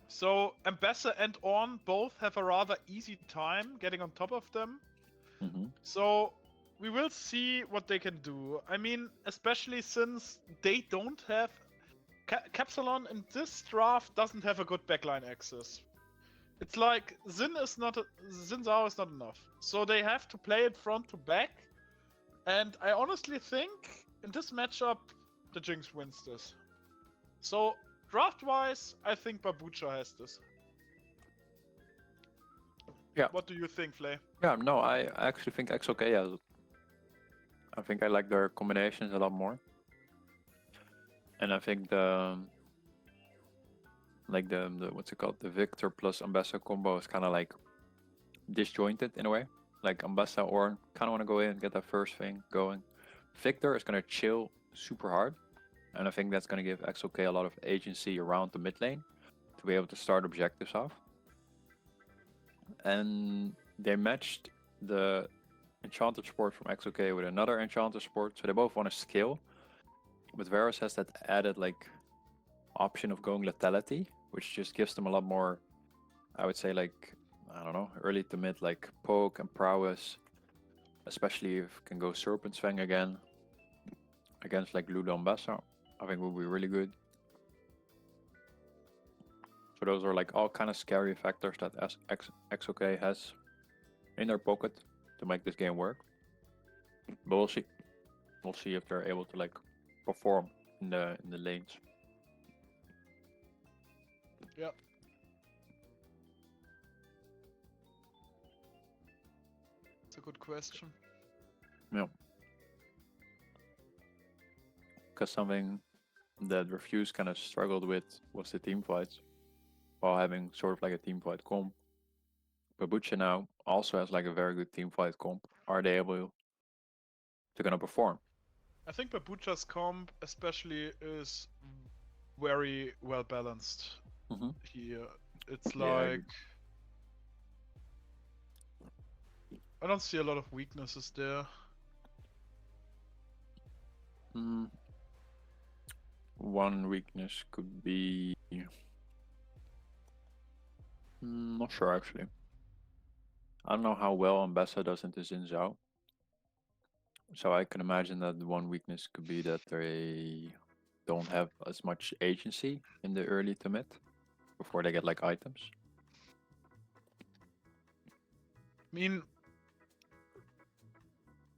So Ambassa and Ornn both have a rather easy time getting on top of them. So we will see what they can do. I mean, especially since they don't have... Capsalon in this draft doesn't have a good backline access. It's like Xin Zhao is not enough. So they have to play it front to back. And I honestly think in this matchup, the Jinx wins this. So draft-wise, I think Babucha has this. Yeah. What do you think, Flay? Yeah, no, I actually think XLK has it. I think I like their combinations a lot more. And I think the what's it called? The Victor plus Ambassa combo is kind of like disjointed in a way. Like Ambassa or kind of want to go in and get that first thing going. Victor is going to chill super hard. And I think that's going to give XLK a lot of agency around the mid lane to be able to start objectives off. And they matched the Enchanter support from XLK with another Enchanter support, so they both want to scale. But Varus has that added like option of going lethality, which just gives them a lot more, I would say, like, I don't know, early to mid, like poke and prowess, especially if can go Serpent's Fang again against like Ludo and Bessa. I think would be really good. So those are like all kind of scary factors that XLK has in their pocket to make this game work. But we'll see. We'll see if they're able to like perform in the lanes. Yeah. It's a good question. Yeah. Because something that Refuse kind of struggled with was the team fights, while having sort of like a team fight comp. Babucha now also has like a very good team fight comp. Are they able to gonna perform? I think Babucha's comp especially is very well balanced here. It's like I don't see a lot of weaknesses there. One weakness could be not sure actually. I don't know how well Ambessa does into Xin Zhao. So I can imagine that one weakness could be that they don't have as much agency in the early to mid before they get like items. I mean,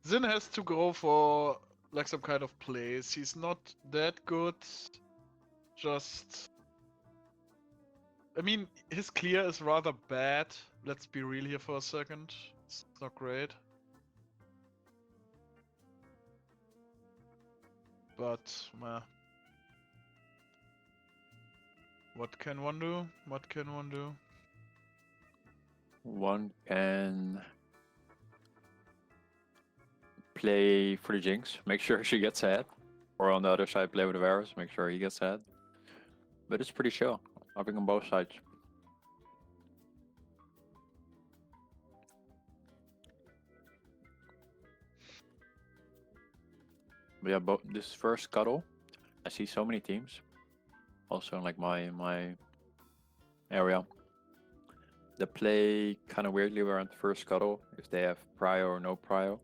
Xin has to go for like some kind of plays. He's not that good. Just, I mean, his clear is rather bad. Let's be real here for a second. It's not great. But, what can one do? What can one do? One can play for the Jinx, make sure she gets ahead. Or on the other side, play with the Varus, make sure he gets ahead. But it's pretty chill, I think on both sides. But yeah, this first scuttle, I see so many teams. Also in like my area. They play kind of weirdly around the first scuttle, if they have prio or no prio.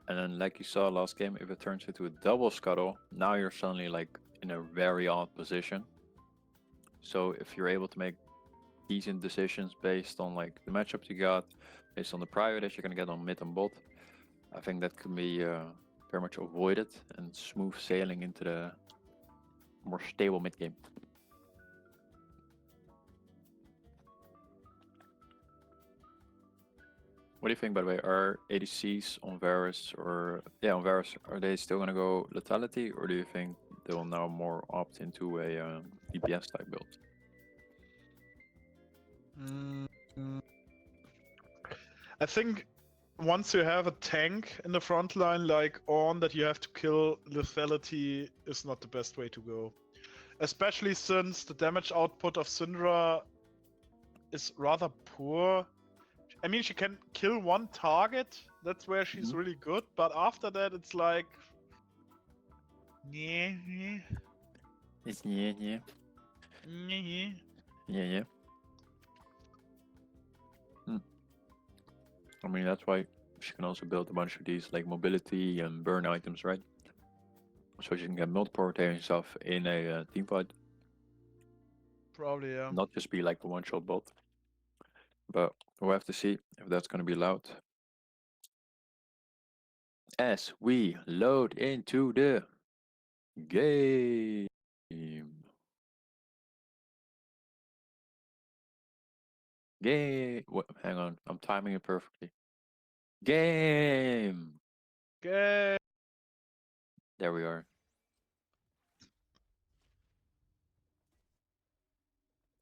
And then like you saw last game, if it turns into a double scuttle, now you're suddenly like in a very odd position. So if you're able to make decent decisions based on like the matchups you got, based on the prio that you're gonna get on mid and bot, I think that can be very much avoided and smooth sailing into the more stable mid game. What do you think, by the way? Are ADCs on Varus or on Varus, are they still gonna go lethality, or do you think they will now more opt into a DPS type build? I think once you have a tank in the front line like On that you have to kill, lethality is not the best way to go. Especially since the damage output of Syndra is rather poor. I mean, she can kill one target, that's where she's really good, but after that it's like... It's yeah. I mean, that's why she can also build a bunch of these like mobility and burn items, right? So she can get multiple rotating stuff in a team fight. Probably, yeah. Not just be like a one-shot bot. But we'll have to see if that's going to be allowed. As we load into the game. Hang on, I'm timing it perfectly. Game. Okay. There we are.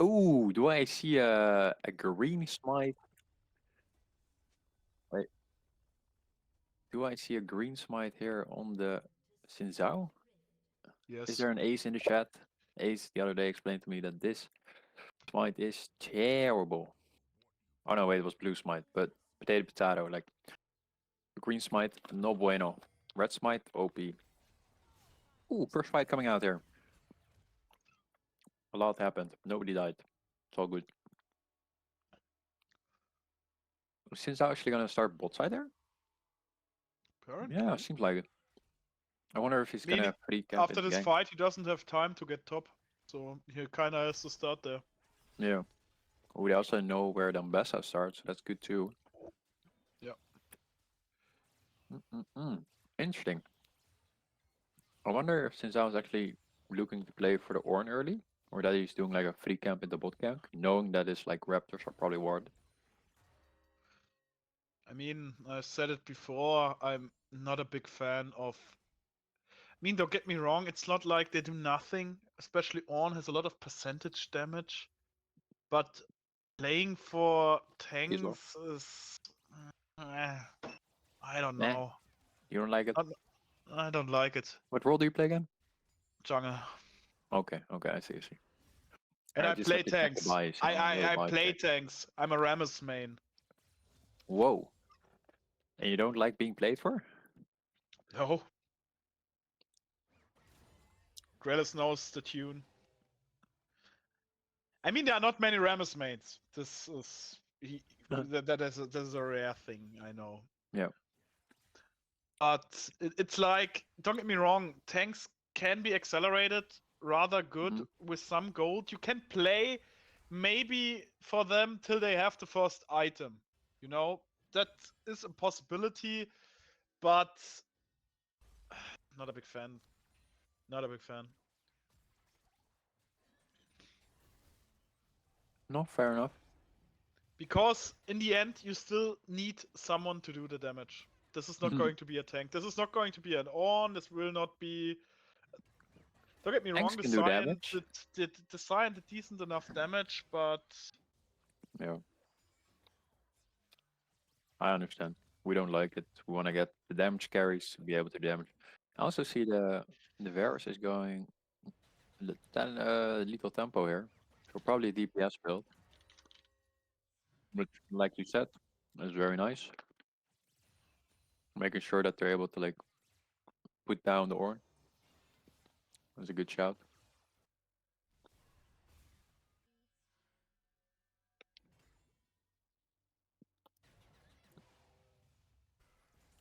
Oh, do I see a green smite? Wait. Do I see a green smite here on the Xin Zhao? Yes. Is there an Ace in the chat? Ace the other day explained to me that this smite is terrible. Oh no, wait, it was blue smite, but potato, like green smite, no bueno. Red smite, OP. Ooh, first fight coming out here. A lot happened. Nobody died. It's all good. Since I'm actually gonna start bot side there? Apparently. Yeah, seems like it. I wonder if he's Meaning, gonna free camp after into this gank. fight, he doesn't have time to get top. So he kinda has to start there. Yeah. We also know where the Ambessa starts, so that's good too. Yeah. Interesting. I wonder if since I was actually looking to play for the Ornn early, or that he's doing like a free camp in the bot gank, knowing that his like Raptors are probably ward. I mean, I said it before, I'm not a big fan of. I mean, don't get me wrong, it's not like they do nothing, especially Ornn has a lot of percentage damage, but playing for He's low. tanks is. I don't Nah. know. You don't like it? I don't like it. What role do you play again? Jungle. Okay, I see. And I just play have to check the tanks. buys, you know, I little buy play check. tanks. I'm a Rammus main. Whoa. And you don't like being played for? No. Grelis knows the tune. I mean, there are not many Rammus mains. This is that is a rare thing. I know. Yeah. But it's like, don't get me wrong, tanks can be accelerated rather good with some gold. You can play maybe for them till they have the first item. You know, that is a possibility, but not a big fan. Not a big fan. No, fair enough. Because in the end, you still need someone to do the damage. This is not going to be a tank. This is not going to be an Ornn. This will not be. Don't get me Tanks wrong. can do damage. The Scion did decent enough damage, but Yeah. I understand. We don't like it. We want to get the damage carries to be able to damage. I also see the Varus is going lethal tempo here. So probably DPS build. But like you said, is very nice. Making sure that they're able to like put down the Ornn. That's a good shout.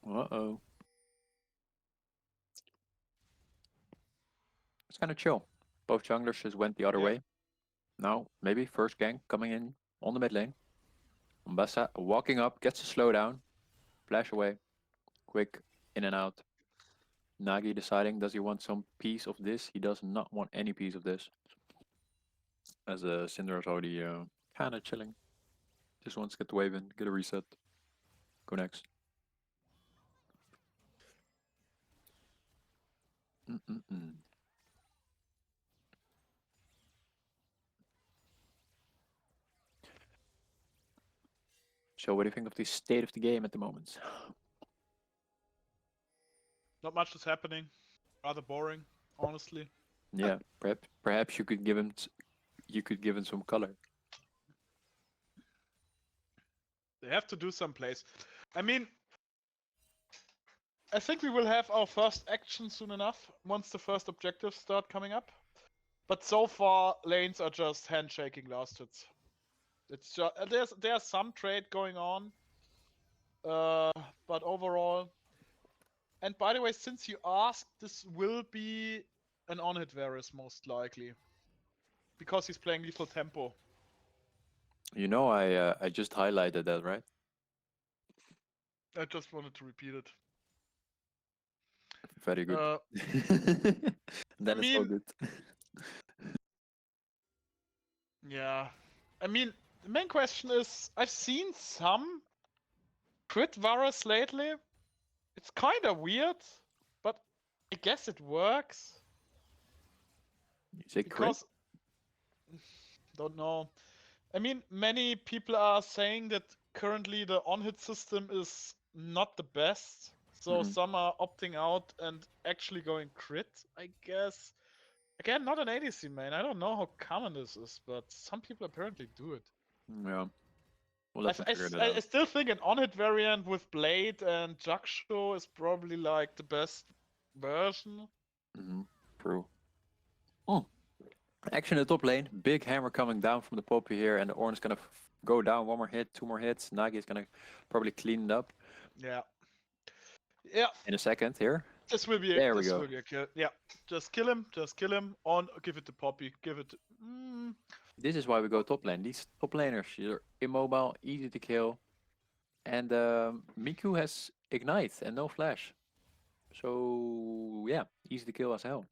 Uh-oh. It's kind of chill. Both junglers just went the other Yeah. way. Now, maybe first gank coming in on the mid lane. Ambassa walking up, gets a slowdown. Flash away. Quick in and out. Nagi deciding, does he want some piece of this? He does not want any piece of this. As Cinder is already kind of chilling. Just wants to get the wave in, get a reset. Go next. So what do you think of the state of the game at the moment? not much is happening. Rather boring, honestly. Yeah, perhaps you could give him some color. They have to do some plays. I mean, I think we will have our first action soon enough once the first objectives start coming up. But so far, lanes are just handshaking last hits. It's just there's some trade going on, but overall. And by the way, since you asked, this will be an on-hit Varus most likely, because he's playing lethal tempo. You know, I just highlighted that, right? I just wanted to repeat it. Very good. Then I it's all mean, good. Yeah. I mean, the main question is, I've seen some crit Varus lately. It's kind of weird, but I guess it works. You say crit? Because, don't know. I mean, many people are saying that currently the on-hit system is not the best. So some are opting out and actually going crit, I guess. Again, not an ADC main. I don't know how common this is, but some people apparently do it. Yeah. Well, let's figure that I out. still think an on-hit variant with Blade and Jaksho is probably like the best version. True. Oh. Action in the top lane. Big hammer coming down from the Poppy here, and the Ornn is gonna go down. One more hit, 2 more hits. Nagi is gonna probably clean it up Yeah. Yeah. in a second here. This will be There we this go. will be a kill. Yeah. Just kill him. Just kill him. On. Give it to Poppy. Give it. This is why we go top lane. These top laners, you're immobile, easy to kill. And Miku has Ignite and no flash. So yeah, easy to kill as hell.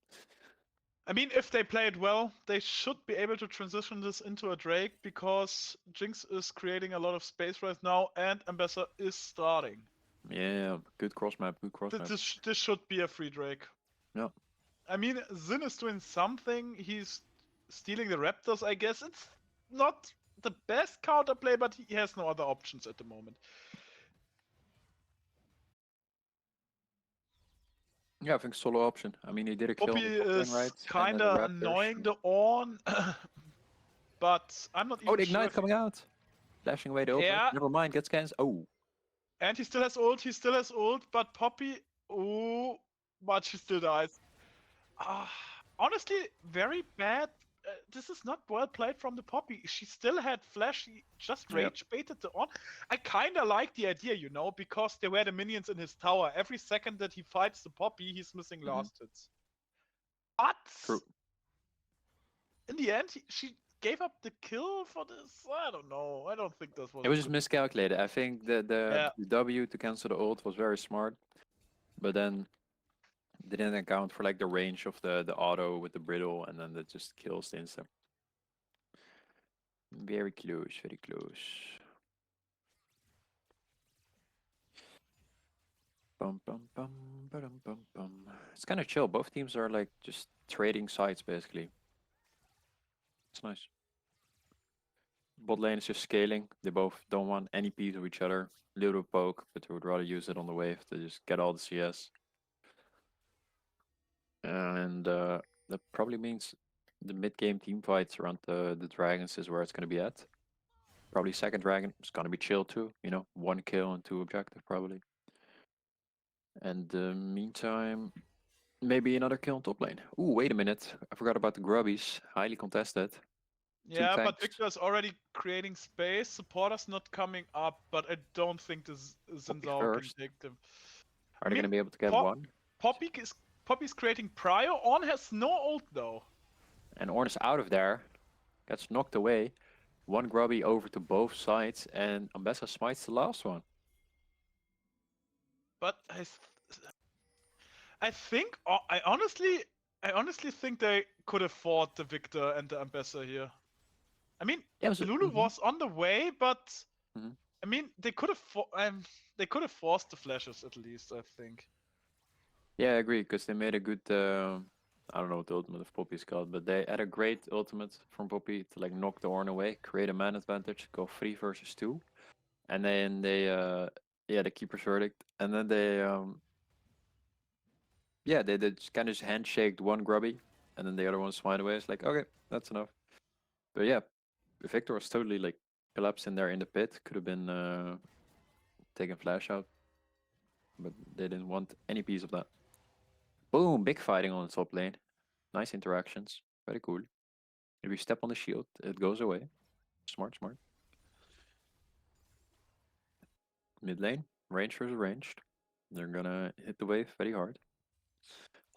I mean, if they play it well, they should be able to transition this into a Drake because Jinx is creating a lot of space right now and Ambassador is starting. Yeah, good cross map, good cross map. This should be a free Drake. Yeah. I mean, Zin is doing something. He's stealing the Raptors, I guess. It's not the best counterplay, but he has no other options at the moment. Yeah, I think solo option. I mean, he did a kill Poppy on the top lane, is right? kind of annoying the Ornn, but I'm not even Oh, the sure Ignite if coming out. Flashing away the ult. Yeah. Never mind, gets cans. Oh. And he still has ult, but Poppy, oh, but she still dies. Honestly, very bad. This is not well played from the Poppy. She still had flash, she just rage baited the on. I kinda like the idea, you know, because there were the minions in his tower. Every second that he fights the Poppy, he's missing last hits. But True. in the end, she gave up the kill for this. I don't know. I don't think this was. It was just miscalculated. I think the Yeah. W to cancel the ult was very smart, but then they didn't account for like the range of the auto with the brittle, and then that just kills the instant. Very close, very close. Bum bum bum bum bum bum. It's kind of chill. Both teams are like just trading sides basically. It's nice. Bot lane is just scaling. They both don't want any piece of each other. Little poke, but they would rather use it on the wave to just get all the CS. And that probably means the mid-game team fights around the dragons is where it's going to be at. Probably second dragon is going to be chill too. You know, 1 kill and 2 objective probably. And meantime, maybe another kill on top lane. Ooh, wait a minute. I forgot about the grubbies. Highly contested. Yeah, but tanks. Victor's already creating space. Supporters not coming up, but I don't think this Zinzao can first. take them. Are they going to be able to get one? Poppy's creating Prio. Ornn has no ult though. And Ornn is out of there. Gets knocked away. 1 grubby over to both sides, and Ambessa smites the last one. But I think I honestly think they could afford the Victor and the Ambassador here. I mean, Yeah, Lulu was on the way, but Mhm. I mean they could have forced the flashes at least. I think. Yeah, I agree, because they made a good, I don't know what the ultimate of Poppy is called, but they had a great ultimate from Poppy to like knock the Ornn away, create a man advantage, go 3 versus 2. And then they, the Keeper's Verdict. And then they, they just kind of just handshaked 1 grubby, and then the other one smite away. It's like, okay, that's enough. But yeah, Victor was totally like collapsed in there in the pit. Could have been taking flash out, but they didn't want any piece of that. Boom, big fighting on the top lane. Nice interactions, very cool. If you step on the shield, it goes away. Smart, smart. Mid lane, range versus ranged. They're gonna hit the wave very hard.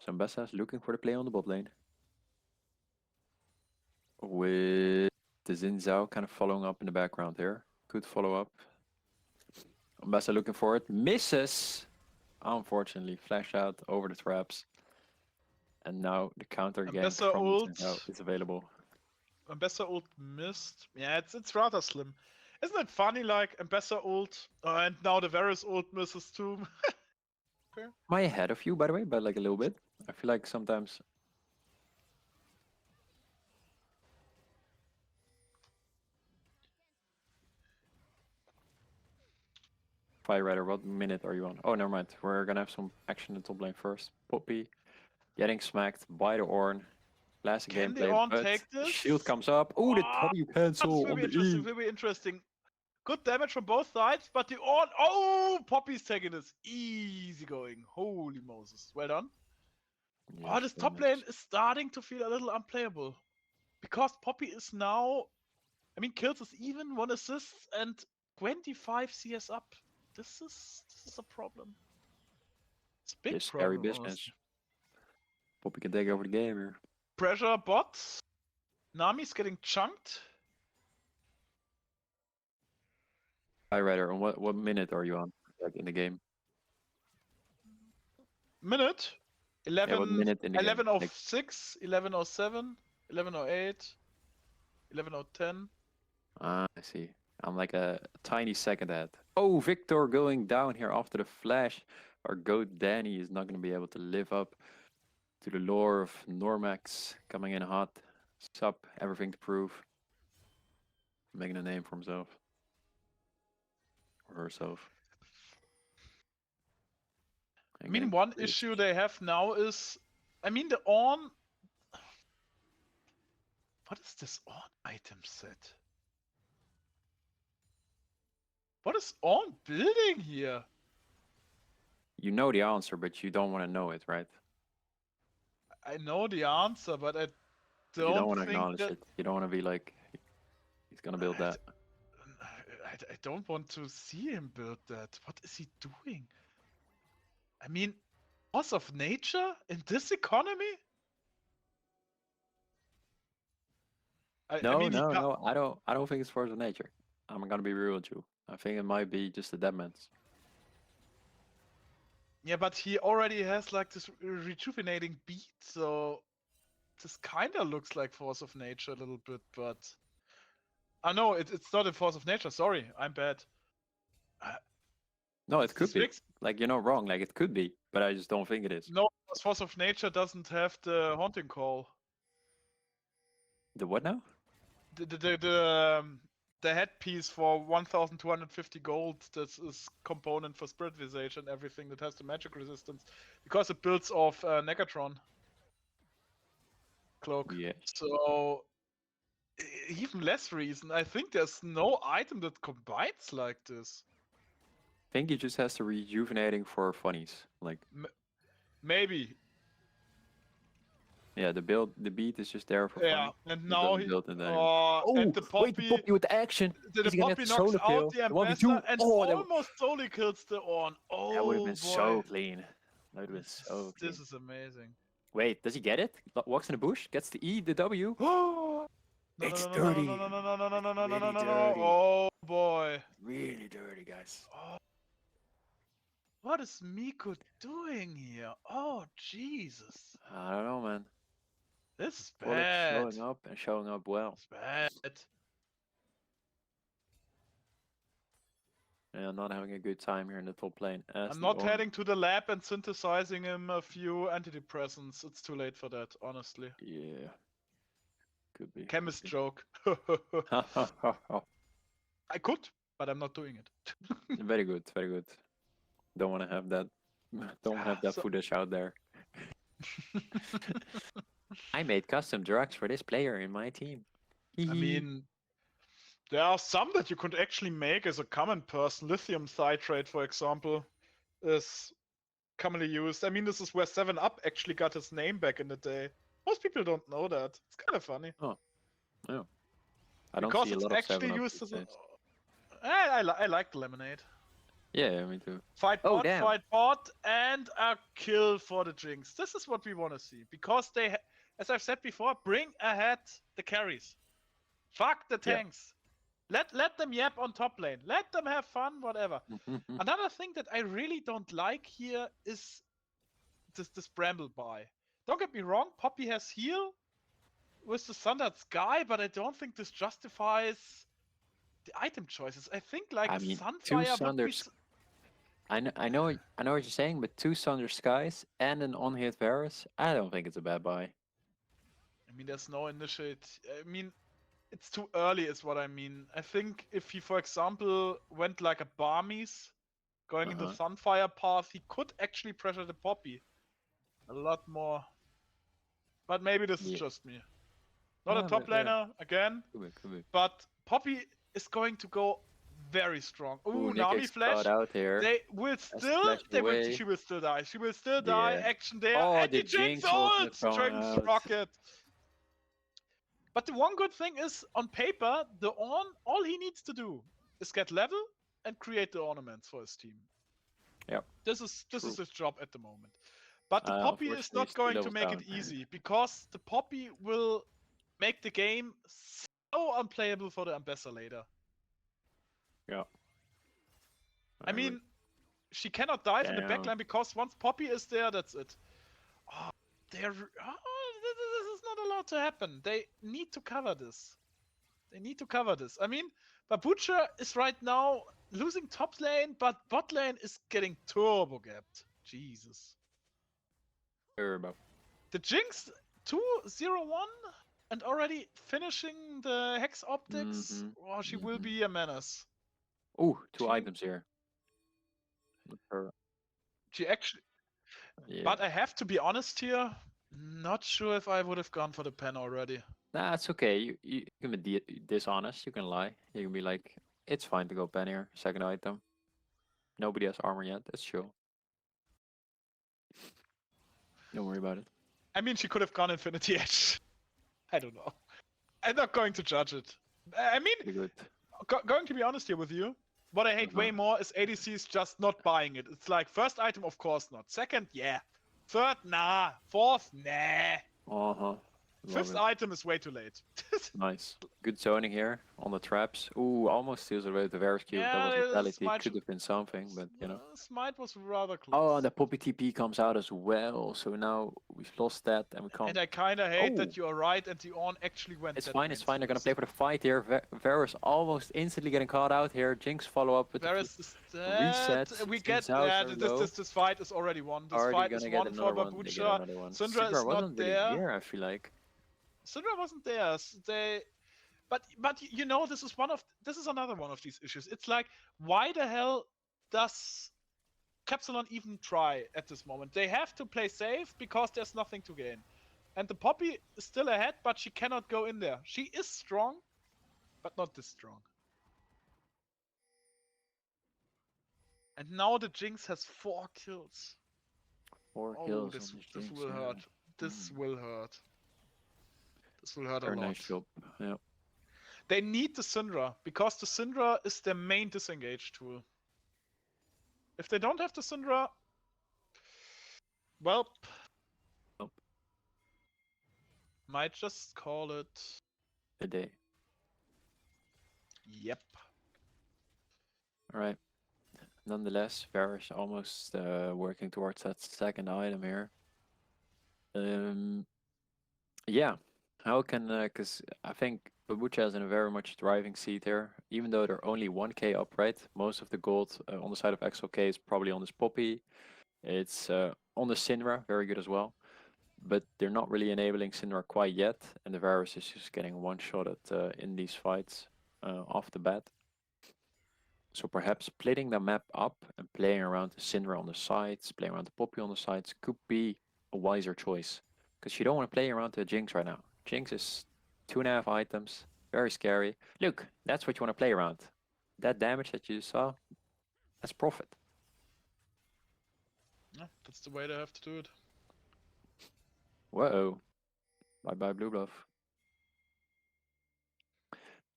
Zambessa is looking for the play on the bot lane. With the Xin Zhao kind of following up in the background here. Good follow up. Zambessa looking for it. Misses! Unfortunately, flash out over the traps. And now the counter gank from Xin Zhao is available. Ambassador ult missed. Yeah, it's rather slim. Isn't it funny, like Ambassador ult, and now the Varus ult misses too? Am I ahead of you, by the way, by like a little bit? I feel like sometimes... Fire Rider, what minute are you on? Oh, never mind. We're gonna have some action in top lane first. Poppy getting smacked by the Ornn. Classic Can the gameplay, Ornn but take this? shield comes up. Oh, the W cancel on the E. Will be interesting. Good damage from both sides, but the Ornn... Oh, Poppy's taking this. Easy going. Holy Moses. Well done. Yeah, This top lane is starting to feel a little unplayable. Because Poppy is now, I mean, kills is even, 1 assist, and 25 CS up. This is a problem. It's a big It's scary problem. business. Honestly. Poppy can take over the game here. Pressure bots. Nami's getting chunked. Rider, on what minute are you on? Like in the game? Minute. Yeah, what 11, minute in the game? 11:06, 11:07, 11:08, 11:10. Ah, I see. I'm like a tiny second ahead. Oh, Victor going down here after the flash. Our goat Danny is not going to be able to live up to the lore of Normax coming in hot. Sup, everything to prove. Making a name for himself. Or herself. I mean, one issue they have now is, I mean, the on. What is this on item set? What is on building here? You know the answer, but you don't want to know it, right? I know the answer, but I You don't don't want to think acknowledge that. it. You don't want to be like, he's going to build that. I don't want to see him build that. What is he doing? I mean, force of nature in this economy? No, I mean, no. I don't think it's force of nature. I'm gonna be real with you. I think it might be just the deadmans. Yeah, but he already has like this rejuvenating beat, so this kind of looks like force of nature a little bit, but no, it's not a force of nature. Sorry, I'm bad. No, it could This be. makes- Like, you're not wrong. Like, it could be, but I just don't think it is. No, force of nature doesn't have the haunting call. The what now? The headpiece for 1,250 gold. This is component for spirit visage and everything that has the magic resistance, because it builds off Negatron cloak. Yes. So even less reason. I think there's no item that combines like this. I think he just has the rejuvenating for funnies. Like, Maybe. yeah, the beat is just there for Yeah, fun. and It now doesn't he. build in there. And the wait, the Poppy. Poppy with the action. The He's gonna Poppy get knocks solo kill. out the 1v2. ambassador and Oh, that almost solely kills the on. Oh, that would have been boy. so clean. That would have been so clean. This is amazing. Wait, does he get it? Walks in the bush, gets the E, the W. It's No, dirty. no, no, no, no, no, no, no, no, no, Really no, no. dirty. Oh boy. Really dirty, guys. Oh. What is Miku doing here? Oh Jesus. I don't know, man. This is Bullet bad. showing up and showing up well. It's bad. Yeah, I'm not having a good time here in the top lane. I'm not heading to the lab and synthesizing him a few antidepressants. It's too late for that, honestly. Yeah. Could be. Chemist joke. I could, but I'm not doing it. Very good, very good. Don't want to have that. Don't have that footage out there. I made custom drugs for this player in my team. I mean, there are some that you could actually make as a common person. Lithium citrate, for example, is commonly used. I mean, this is where 7-Up actually got his name back in the day. Most people don't know that. It's kind of funny. Oh, yeah. I don't Because see a it's lot of actually 7-Up used these as a... days. I like the lemonade. Yeah, me too. Fight Oh, bot, damn. fight bot, and a kill for the Jinx. This is what we want to see. Because they, as I've said before, bring ahead the carries. Fuck the Yeah. tanks. Let them yap on top lane. Let them have fun, whatever. Another thing that I really don't like here is this Bramble buy. Don't get me wrong, Poppy has heal with the Sundered Sky, but I don't think this justifies the item choices. I think like I mean, two Sunfire would be... Sunders. I know what you're saying, but 2 Sunder Skies and an on-hit Varus, I don't think it's a bad buy. I mean, there's no initiate. I mean, it's too early is what I mean. I think if he, for example, went like a Barmies, going in the Sunfire path, he could actually pressure the Poppy a lot more. But maybe this is just me. Not a top laner, again, Could be. but Poppy is going to go very strong. Ooh, Nick Nami gets flash. caught out here. They will still, flashed away. she will still die. She will still die. Yeah. Action there. Oh, And the the Jinx Jinx ultimate ult! thrown Dragon's out. rocket. But the one good thing is, on paper, all he needs to do is get level and create the ornaments for his team. Yep. This is True. his job at the moment. But the Poppy is Unfortunately, not he's 2 going to levels make down. it easy, because the Poppy will make the game so unplayable for the Ambassador later. Yeah. I mean, she cannot dive in the Damn. backline, because once Poppy is there, that's it. Oh, this is not allowed to happen. They need to cover this. They need to cover this. I mean, Babucha is right now losing top lane, but bot lane is getting turbo gapped. Jesus. Turbo. The Jinx 2-0-1 and already finishing the Hex Optics. Oh, she will be a menace. Ooh, 2 items here. With her. She actually. Yeah. But I have to be honest here. Not sure if I would have gone for the pen already. Nah, it's okay. You can be dishonest. You can lie. You can be like, it's fine to go pen here. Second item. Nobody has armor yet. That's chill. Don't worry about it. I mean, she could have gone Infinity Edge. I don't know. I'm not going to judge it. I mean, Pretty good. going to be honest here with you, what I hate way more is ADCs just not buying it. It's like, first item, of course not. Second, yeah. Third, nah. Fourth, nah. Uh-huh. Fifth item is way too late. Nice. Good zoning here on the traps. Ooh, almost steals away the Varus cube. Yeah, That was vitality. Smite Could have been something, but you know. Smite was rather close. Oh, and the Poppy TP comes out as well. So now we've lost that and we can't. And I kinda hate Oh. that you are right and the Ornn actually went. It's that fine, it's lane fine. They're gonna first. play for the fight here. Varus almost instantly getting caught out here. Jinx follow up with Varus the is dead. reset. We Teams get out that. very low. This fight is already won. This Already fight is gonna get won for another one. They get Babucha. another one. Syndra is not wasn't really there. here, I feel like. Syndra wasn't there. But you know, this is another one of these issues. It's like, why the hell does Capsilon even try at this moment? They have to play safe because there's nothing to gain. And the Poppy is still ahead, but she cannot go in there. She is strong, but not this strong. And now the Jinx has 4 kills. 4 Oh, kills this on the Jinx, will yeah. hurt. This will hurt. This will hurt Very a lot. nice job. Yeah. They need the Syndra, because the Syndra is their main disengage tool. If they don't have the Syndra, well, Nope. might just call it A day. Yep. Alright. Nonetheless, Varus almost working towards that second item here. Yeah. How can, because I think Babucha is in a very much driving seat here, even though they're only 1k up, right? Most of the gold on the side of XLK is probably on this Poppy. It's on the Syndra, very good as well. But they're not really enabling Syndra quite yet, and the Varus is just getting one-shotted in these fights off the bat. So perhaps splitting the map up and playing around the Syndra on the sides, playing around the Poppy on the sides could be a wiser choice. Because you don't want to play around the Jinx right now. Jinx is 2.5 items, very scary. Look, that's what you want to play around. That damage that you saw, that's profit. Yeah, that's the way they have to do it. Whoa. Bye-bye Blue Bluff.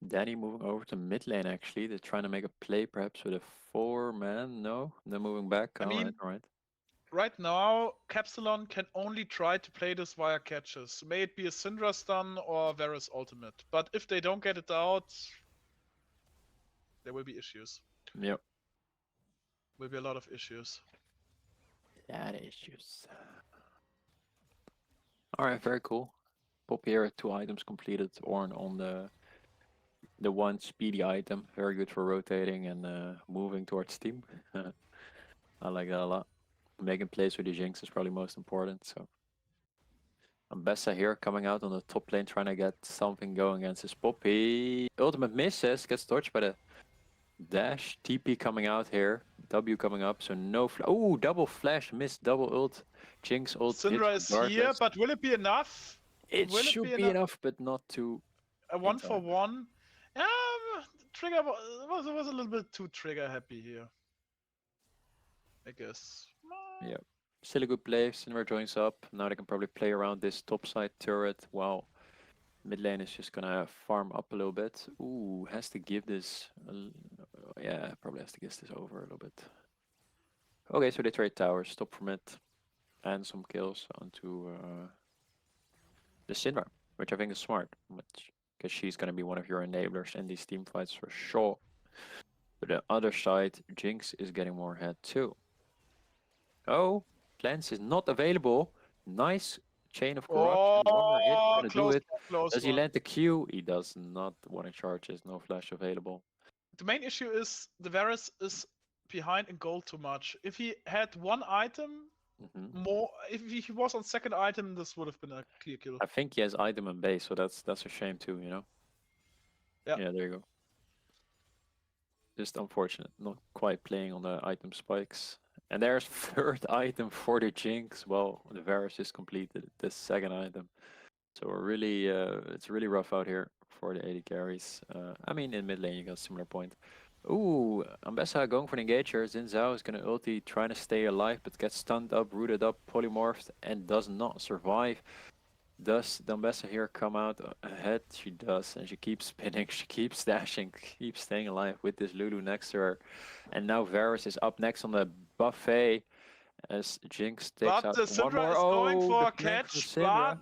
Danny moving over to mid lane actually. They're trying to make a play perhaps with a 4-man. No, they're moving back. I mean, alright. Right now, Capsilon can only try to play this via catches. May it be a Syndra stun or Varus ultimate. But if they don't get it out, there will be issues. Yep. Will be a lot of issues. That issues. Alright, very cool. Pop here, 2 items completed. Ornn on the 1 speedy item. Very good for rotating and moving towards team. I like that a lot. Making plays with the Jinx is probably most important. So Ambessa here coming out on the top lane trying to get something going against his Poppy. Ultimate misses, gets dodged by the dash. TP coming out here. W coming up, so no oh, double flash, missed double ult. Jinx ult. Syndra is here, but will it be enough? It will should be enough, but not too. A 1-for-1. Trigger was a little bit too trigger happy here, I guess. Yeah, still a good play. Syndra joins up. Now they can probably play around this top side turret while Mid lane is just gonna farm up a little bit. Ooh, has to give this. Yeah, probably has to give this over a little bit. Okay, so they trade towers, stop from it, and some kills onto the Syndra, which I think is smart, because she's gonna be one of your enablers in these team fights for sure. But the other side, Jinx is getting more ahead too. Oh, Cleanse is not available. Nice chain of corruption. One more hit, gonna do it. Does he land the Q? He does not. One in charges, no flash available. The main issue is the Varus is behind in gold too much. If he had one item more, if he was on second item, this would have been a clear kill. I think he has item and base, so that's a shame too, you know? Yeah. Yeah, there you go. Just unfortunate, not quite playing on the item spikes. And there's third item for the Jinx. Well, the Varus is completed, the second item. So we're really, it's really rough out here for the AD carries. I mean, in mid lane, you got a similar point. Ooh, Ambessa going for the engager. Xin Zhao is going to ulti, trying to stay alive, but gets stunned up, rooted up, polymorphed, and does not survive. Does Ambessa here come out ahead? She does, and she keeps spinning, she keeps dashing, keeps staying alive with this Lulu next to her. And now Varus is up next on the buffet as Jinx takes out But the one Syndra more. is going Oh, for the a flank from catch, Syndra.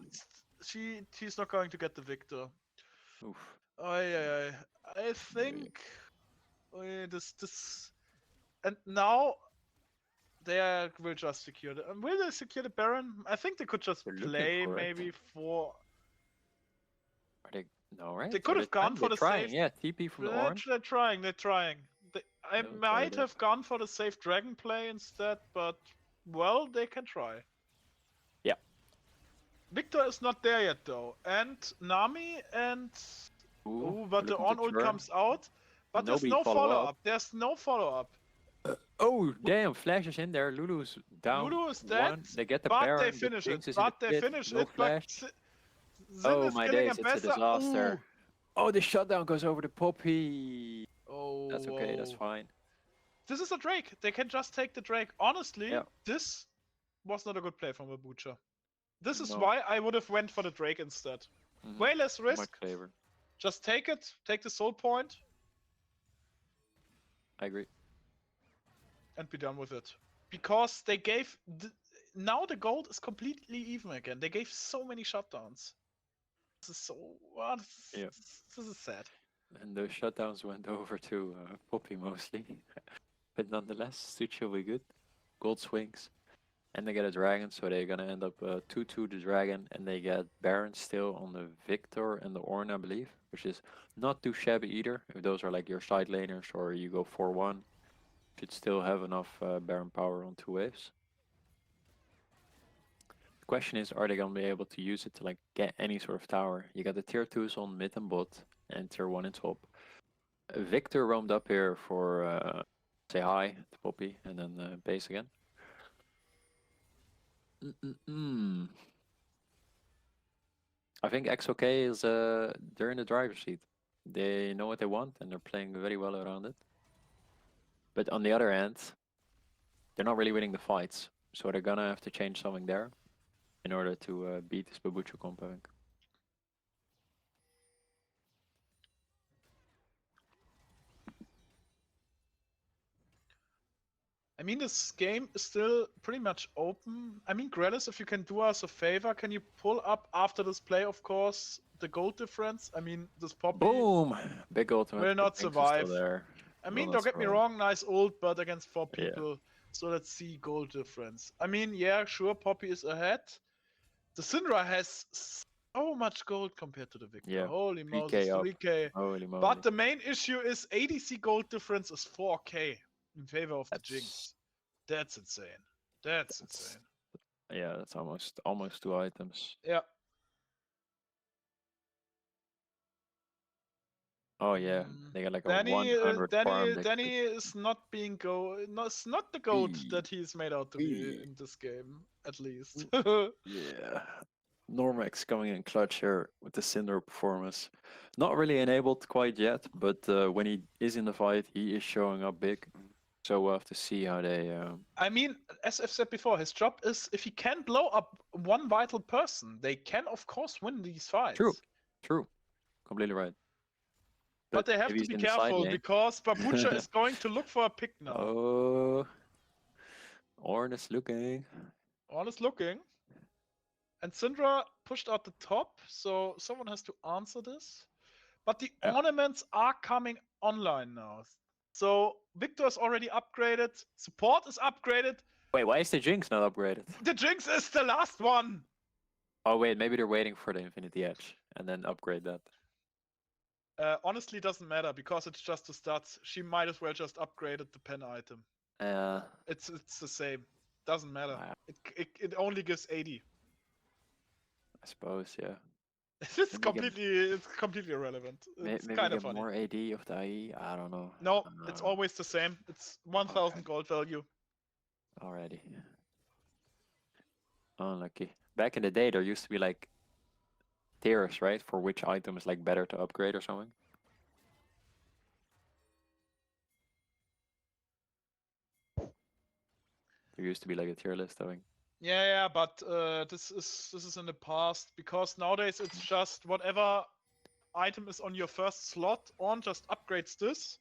but she's not going to get the victor. Oof. I think this and now they will just secure the. Will they secure the Baron? I think they could just They're looking play for it. maybe for. Are they? No, right? They could have gone for the trying. safe. Yeah, TP from the orange. They're trying. They're trying. I No, try might that. have gone for the safe dragon play instead, but well, they can try. Yeah. Victor is not there yet though, and Nami and Ooh, but the looking on to ult turn. comes out, but Nobody there's no follow follow up. up. There's no follow up. Oh, damn, Flash is in there. Lulu's down. Lulu is dead, One. They get the but Baron. they the finish Jinx it. is in But the they pit, finish no it. Flash. But Oh is my killing days, it's a Ambessa. disaster. Ooh. Oh, the shutdown goes over the Poppy. Oh, That's okay, that's whoa. fine. This is a Drake. They can just take the Drake. Honestly, Yeah. this was not a good play from a Butcher. This is No. why I would have went for the Drake instead. Way less Much risk. clever. Just take it. Take the soul point I agree. and be done with it. Because they gave... now the gold is completely even again. They gave so many shutdowns. This is so... Yeah. This is sad. And those shutdowns went over to Poppy mostly. But nonetheless, Suchi will be good. Gold swings. And they get a dragon, so they're gonna end up 2-2 the dragon, and they get Baron still on the Victor and the Ornn, I believe, which is not too shabby either. If those are like your side laners, or you go 4-1, should still have enough Baron power on 2 waves. The question is, are they gonna be able to use it to like get any sort of tower? You got the tier 2s on mid and bot, and tier 1 in top. Victor roamed up here for say hi to Poppy, and then base again. I think XLK is they're in the driver's seat. They know what they want and they're playing very well around it. But on the other hand, they're not really winning the fights, so they're gonna have to change something there in order to beat this Babuchu comp, I think. I mean, this game is still pretty much open. I mean, Grelis, if you can do us a favor, can you pull up after this play, of course, the gold difference? I mean, this Poppy Boom! Big ultimate. will not survive. There. I mean, don't get me wrong, nice ult, but against 4 Yeah. people. So let's see gold difference. I mean, yeah, sure, Poppy is ahead. The Syndra has so much gold compared to the Victor. Yeah, Holy 3K Moses, up. 3K. Holy moly. But the main issue is ADC gold difference is 4K in favor of the Jinx. That's insane. That's insane. Yeah, that's almost 2 items. Yeah. Oh yeah, they got like a 100 farm. Danny is not being no, it's not the goat that he's made out to be in this game, at least. Yeah. Normax coming in clutch here with the Syndra performance. Not really enabled quite yet, but when he is in the fight, he is showing up big. So we'll have to see how they... I mean, as I've said before, his job is, if he can blow up one vital person, they can of course win these fights. True. True. Completely right. But they have if to he's be in the side careful lane- because Babucha is going to look for a pick now. Oh. Ornn is looking. All is looking. And Syndra pushed out the top, so someone has to answer this. But the Yeah. ornaments are coming online now. So Victor is already upgraded. Support is upgraded. Wait, why is the Jinx not upgraded? The Jinx is the last one. Oh wait, maybe they're waiting for the Infinity Edge and then upgrade that. Honestly, doesn't matter because it's just the stats. She might as well just upgraded the pen item. It's the same. Doesn't matter. Wow. It only gives 80. I suppose, yeah. It's Maybe get- completely irrelevant. It's Maybe kind of get funny. more AD of the IE. I don't know. No, it's always the same. It's 1000 gold value. Already. Unlucky. Back in the day, there used to be like tiers, right? For which item is like better to upgrade or something. There used to be like a tier list, I think. Yeah, but this is in the past because nowadays it's just whatever item is on your first slot on just upgrades this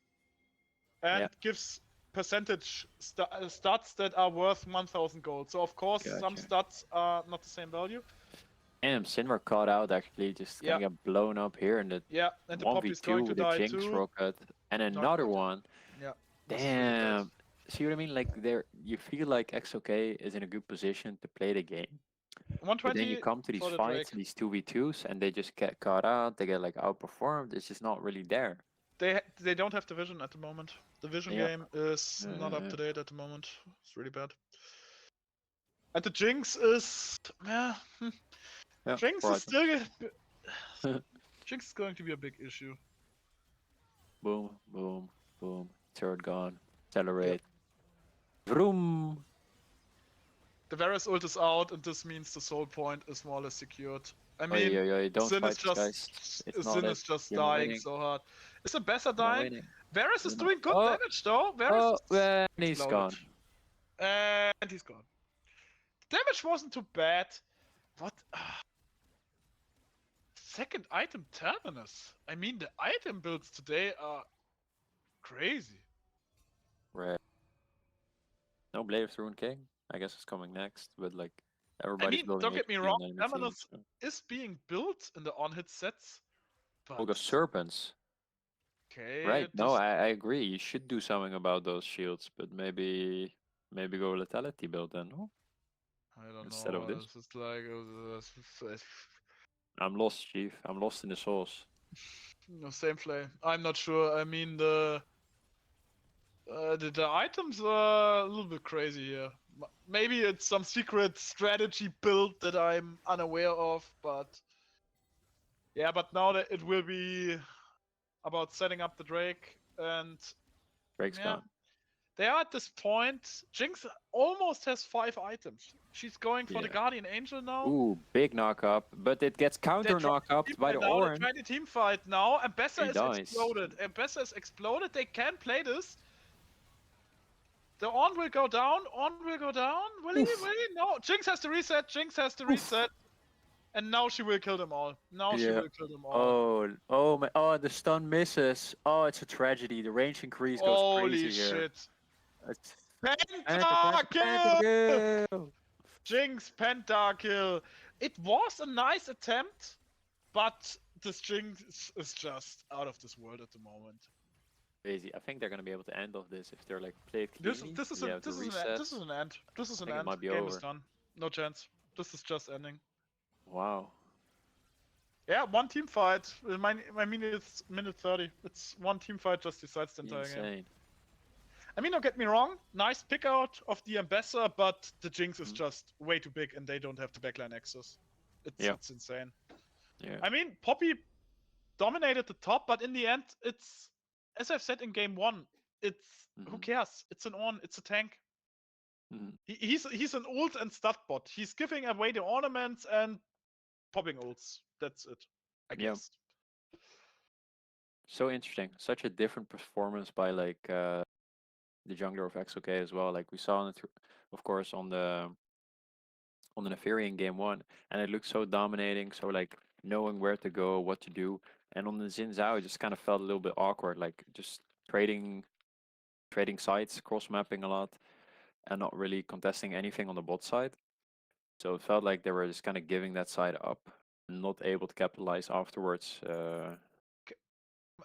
and Yeah. gives percentage stats that are worth 1000 gold. So of course some Gotcha. stats are not the same value. And Sinver caught out actually, just Yeah. gonna get blown up here in the Yeah, and the Poppy's going 1v2 to with the die Jinx too. rocket. And Not another good. one. Yeah. this is really bad. Damn. See what I mean? Like there, you feel like XLK is in a good position to play the game. But 120 then you come to these for the fights, Drake. these 2v2s, and they just get caught out. They get like outperformed. It's just not really there. They don't have the vision at the moment. The vision Yeah. game is not up Yeah. to date at the moment. It's really bad. And the Jinx is Yeah, Jinx four is items. still Jinx is going to be a big issue. Boom, boom, boom. Third gone. Accelerate. Vroom. The Varus ult is out, and this means the soul point is more or less secured. I Oi, mean, oi, oi, don't Sin fight is these guys. just It's Sin not is it. just You're not dying winning. so hard. Is it Besser You're not dying? winning. Varus is You're not- doing good Oh, damage though. Varus Oh, is and he's exploded. gone. And he's gone. Damage wasn't too bad. What? Second item Terminus. I mean, the item builds today are crazy. Right. No Blade of Ruin King. I guess it's coming next, but like I everybody's mean, building don't get me HP on wrong, the enemy team, Terminus so. is being built in the on-hit sets. Oh, But the serpents. okay, Right. No, this- I agree. You should do something about those shields, but maybe go lethality build then. No? I don't Instead know. of this. It's like I'm lost, Chief. I'm lost in the sauce. no, same play. I'm not sure. I mean, the items are a little bit crazy here. Maybe it's some secret strategy build that I'm unaware of, but yeah. But now that it will be about setting up the Drake, and Drake's yeah, gone. they are at this point. Jinx almost has 5 items. She's going for the Yeah. Guardian Angel now. Ooh, big knock up, but it gets counter knock up by the Now Ornn. they're trying to team fight now, and Bessa He is dies. exploded. And Bessa is exploded. They can play this. The Ornn will go down. Ornn will go down. Will he? Oof. Will he? No. Jinx has to reset. Jinx has to reset. And now she will kill them all. Now she Yeah. will kill them all. Oh my! Oh, the stun misses. Oh, it's a tragedy. The range increase goes Holy crazy here. shit. It's Pentakill! Jinx pentakill. It was a nice attempt, but this Jinx is just out of this world at the moment. Crazy. I think they're gonna be able to end off this if they're like played This cleanly. is You an have the end. resets. This is an end. This is an think it end. might be Game is over. done. No chance. This is just ending. Wow. Yeah, one team fight. I mean, it's minute 30. It's one team fight just decides the entire game. Insane. I mean, don't get me wrong. Nice pick out of the Ambassador, but the Jinx is just way too big and they don't have the backline access. It's insane. Yeah. I mean, Poppy dominated the top, but in the end, it's, as I've said in game 1, it's, who cares? It's an Ornn, it's a tank. He's an ult and stat bot. He's giving away the ornaments and popping ults. That's it, I guess. So interesting. Such a different performance by like the jungler of XLK as well. Like we saw it, of course, on the Nefarian game 1, and it looked so dominating, so like knowing where to go, what to do. And on the Xin Zhao, it just kind of felt a little bit awkward, like just trading sides, cross mapping a lot, and not really contesting anything on the bot side. So it felt like they were just kind of giving that side up, not able to capitalize afterwards.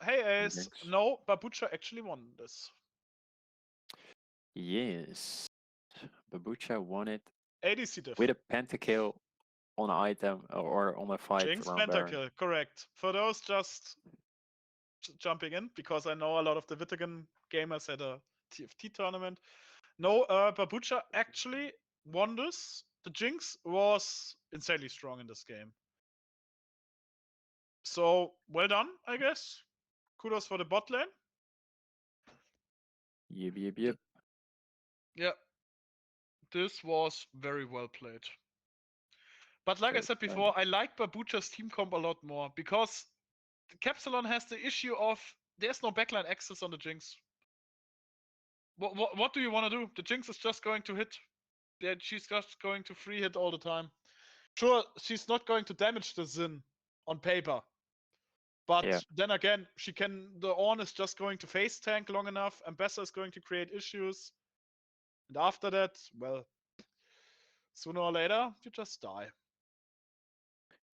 Hey On Ace, Jinx. no, Babucha actually won this. Yes, Babucha won it ADC diff. with a pentakill on an item or on a fight Jinx around Baron. pentakill, correct. For those just jumping in, because I know a lot of the Wittigen gamers had a TFT tournament. No, Babucha actually won this. The Jinx was insanely strong in this game. So, well done, I guess. Kudos for the bot lane. Yep. Yeah. This was very well played. But like I said before, I like Babucha's team comp a lot more because Capsalon has the issue of there's no backline access on the Jinx. What do you want to do? The Jinx is just going to hit. She's just going to free hit all the time. Sure, she's not going to damage the Xin on paper. But then again, the Ornn is just going to face tank long enough, and Bessa is going to create issues. And after that, well, sooner or later, you just die.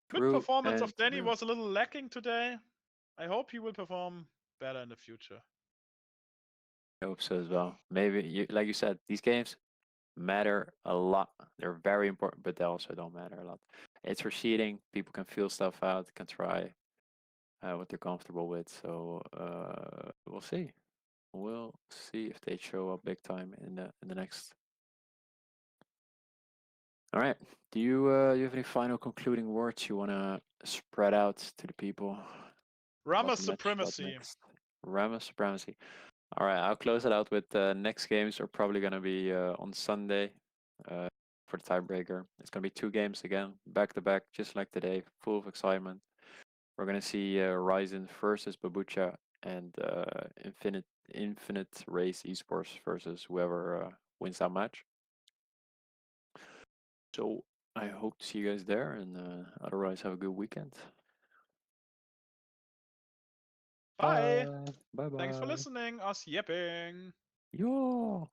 Good performance of Danny was a little lacking today. I hope he will perform better in the future. I hope so as well. Maybe, like you said, these games matter a lot. They're very important, but they also don't matter a lot. It's for seeding. People can feel stuff out, can try what they're comfortable with. So we'll see. We'll see if they show up big time in the next. All right. Do you have any final concluding words you want to spread out to the people? Rama supremacy. Rama supremacy. All right, I'll close it out with next games are probably going to be on Sunday for the tiebreaker. It's going to be 2 games again, back to back, just like today, full of excitement. We're going to see Ryzen versus Babucha and Infinite Race Esports versus whoever wins that match. So I hope to see you guys there, and otherwise have a good weekend. Bye. Bye. Thanks for listening. Us yipping. Yo.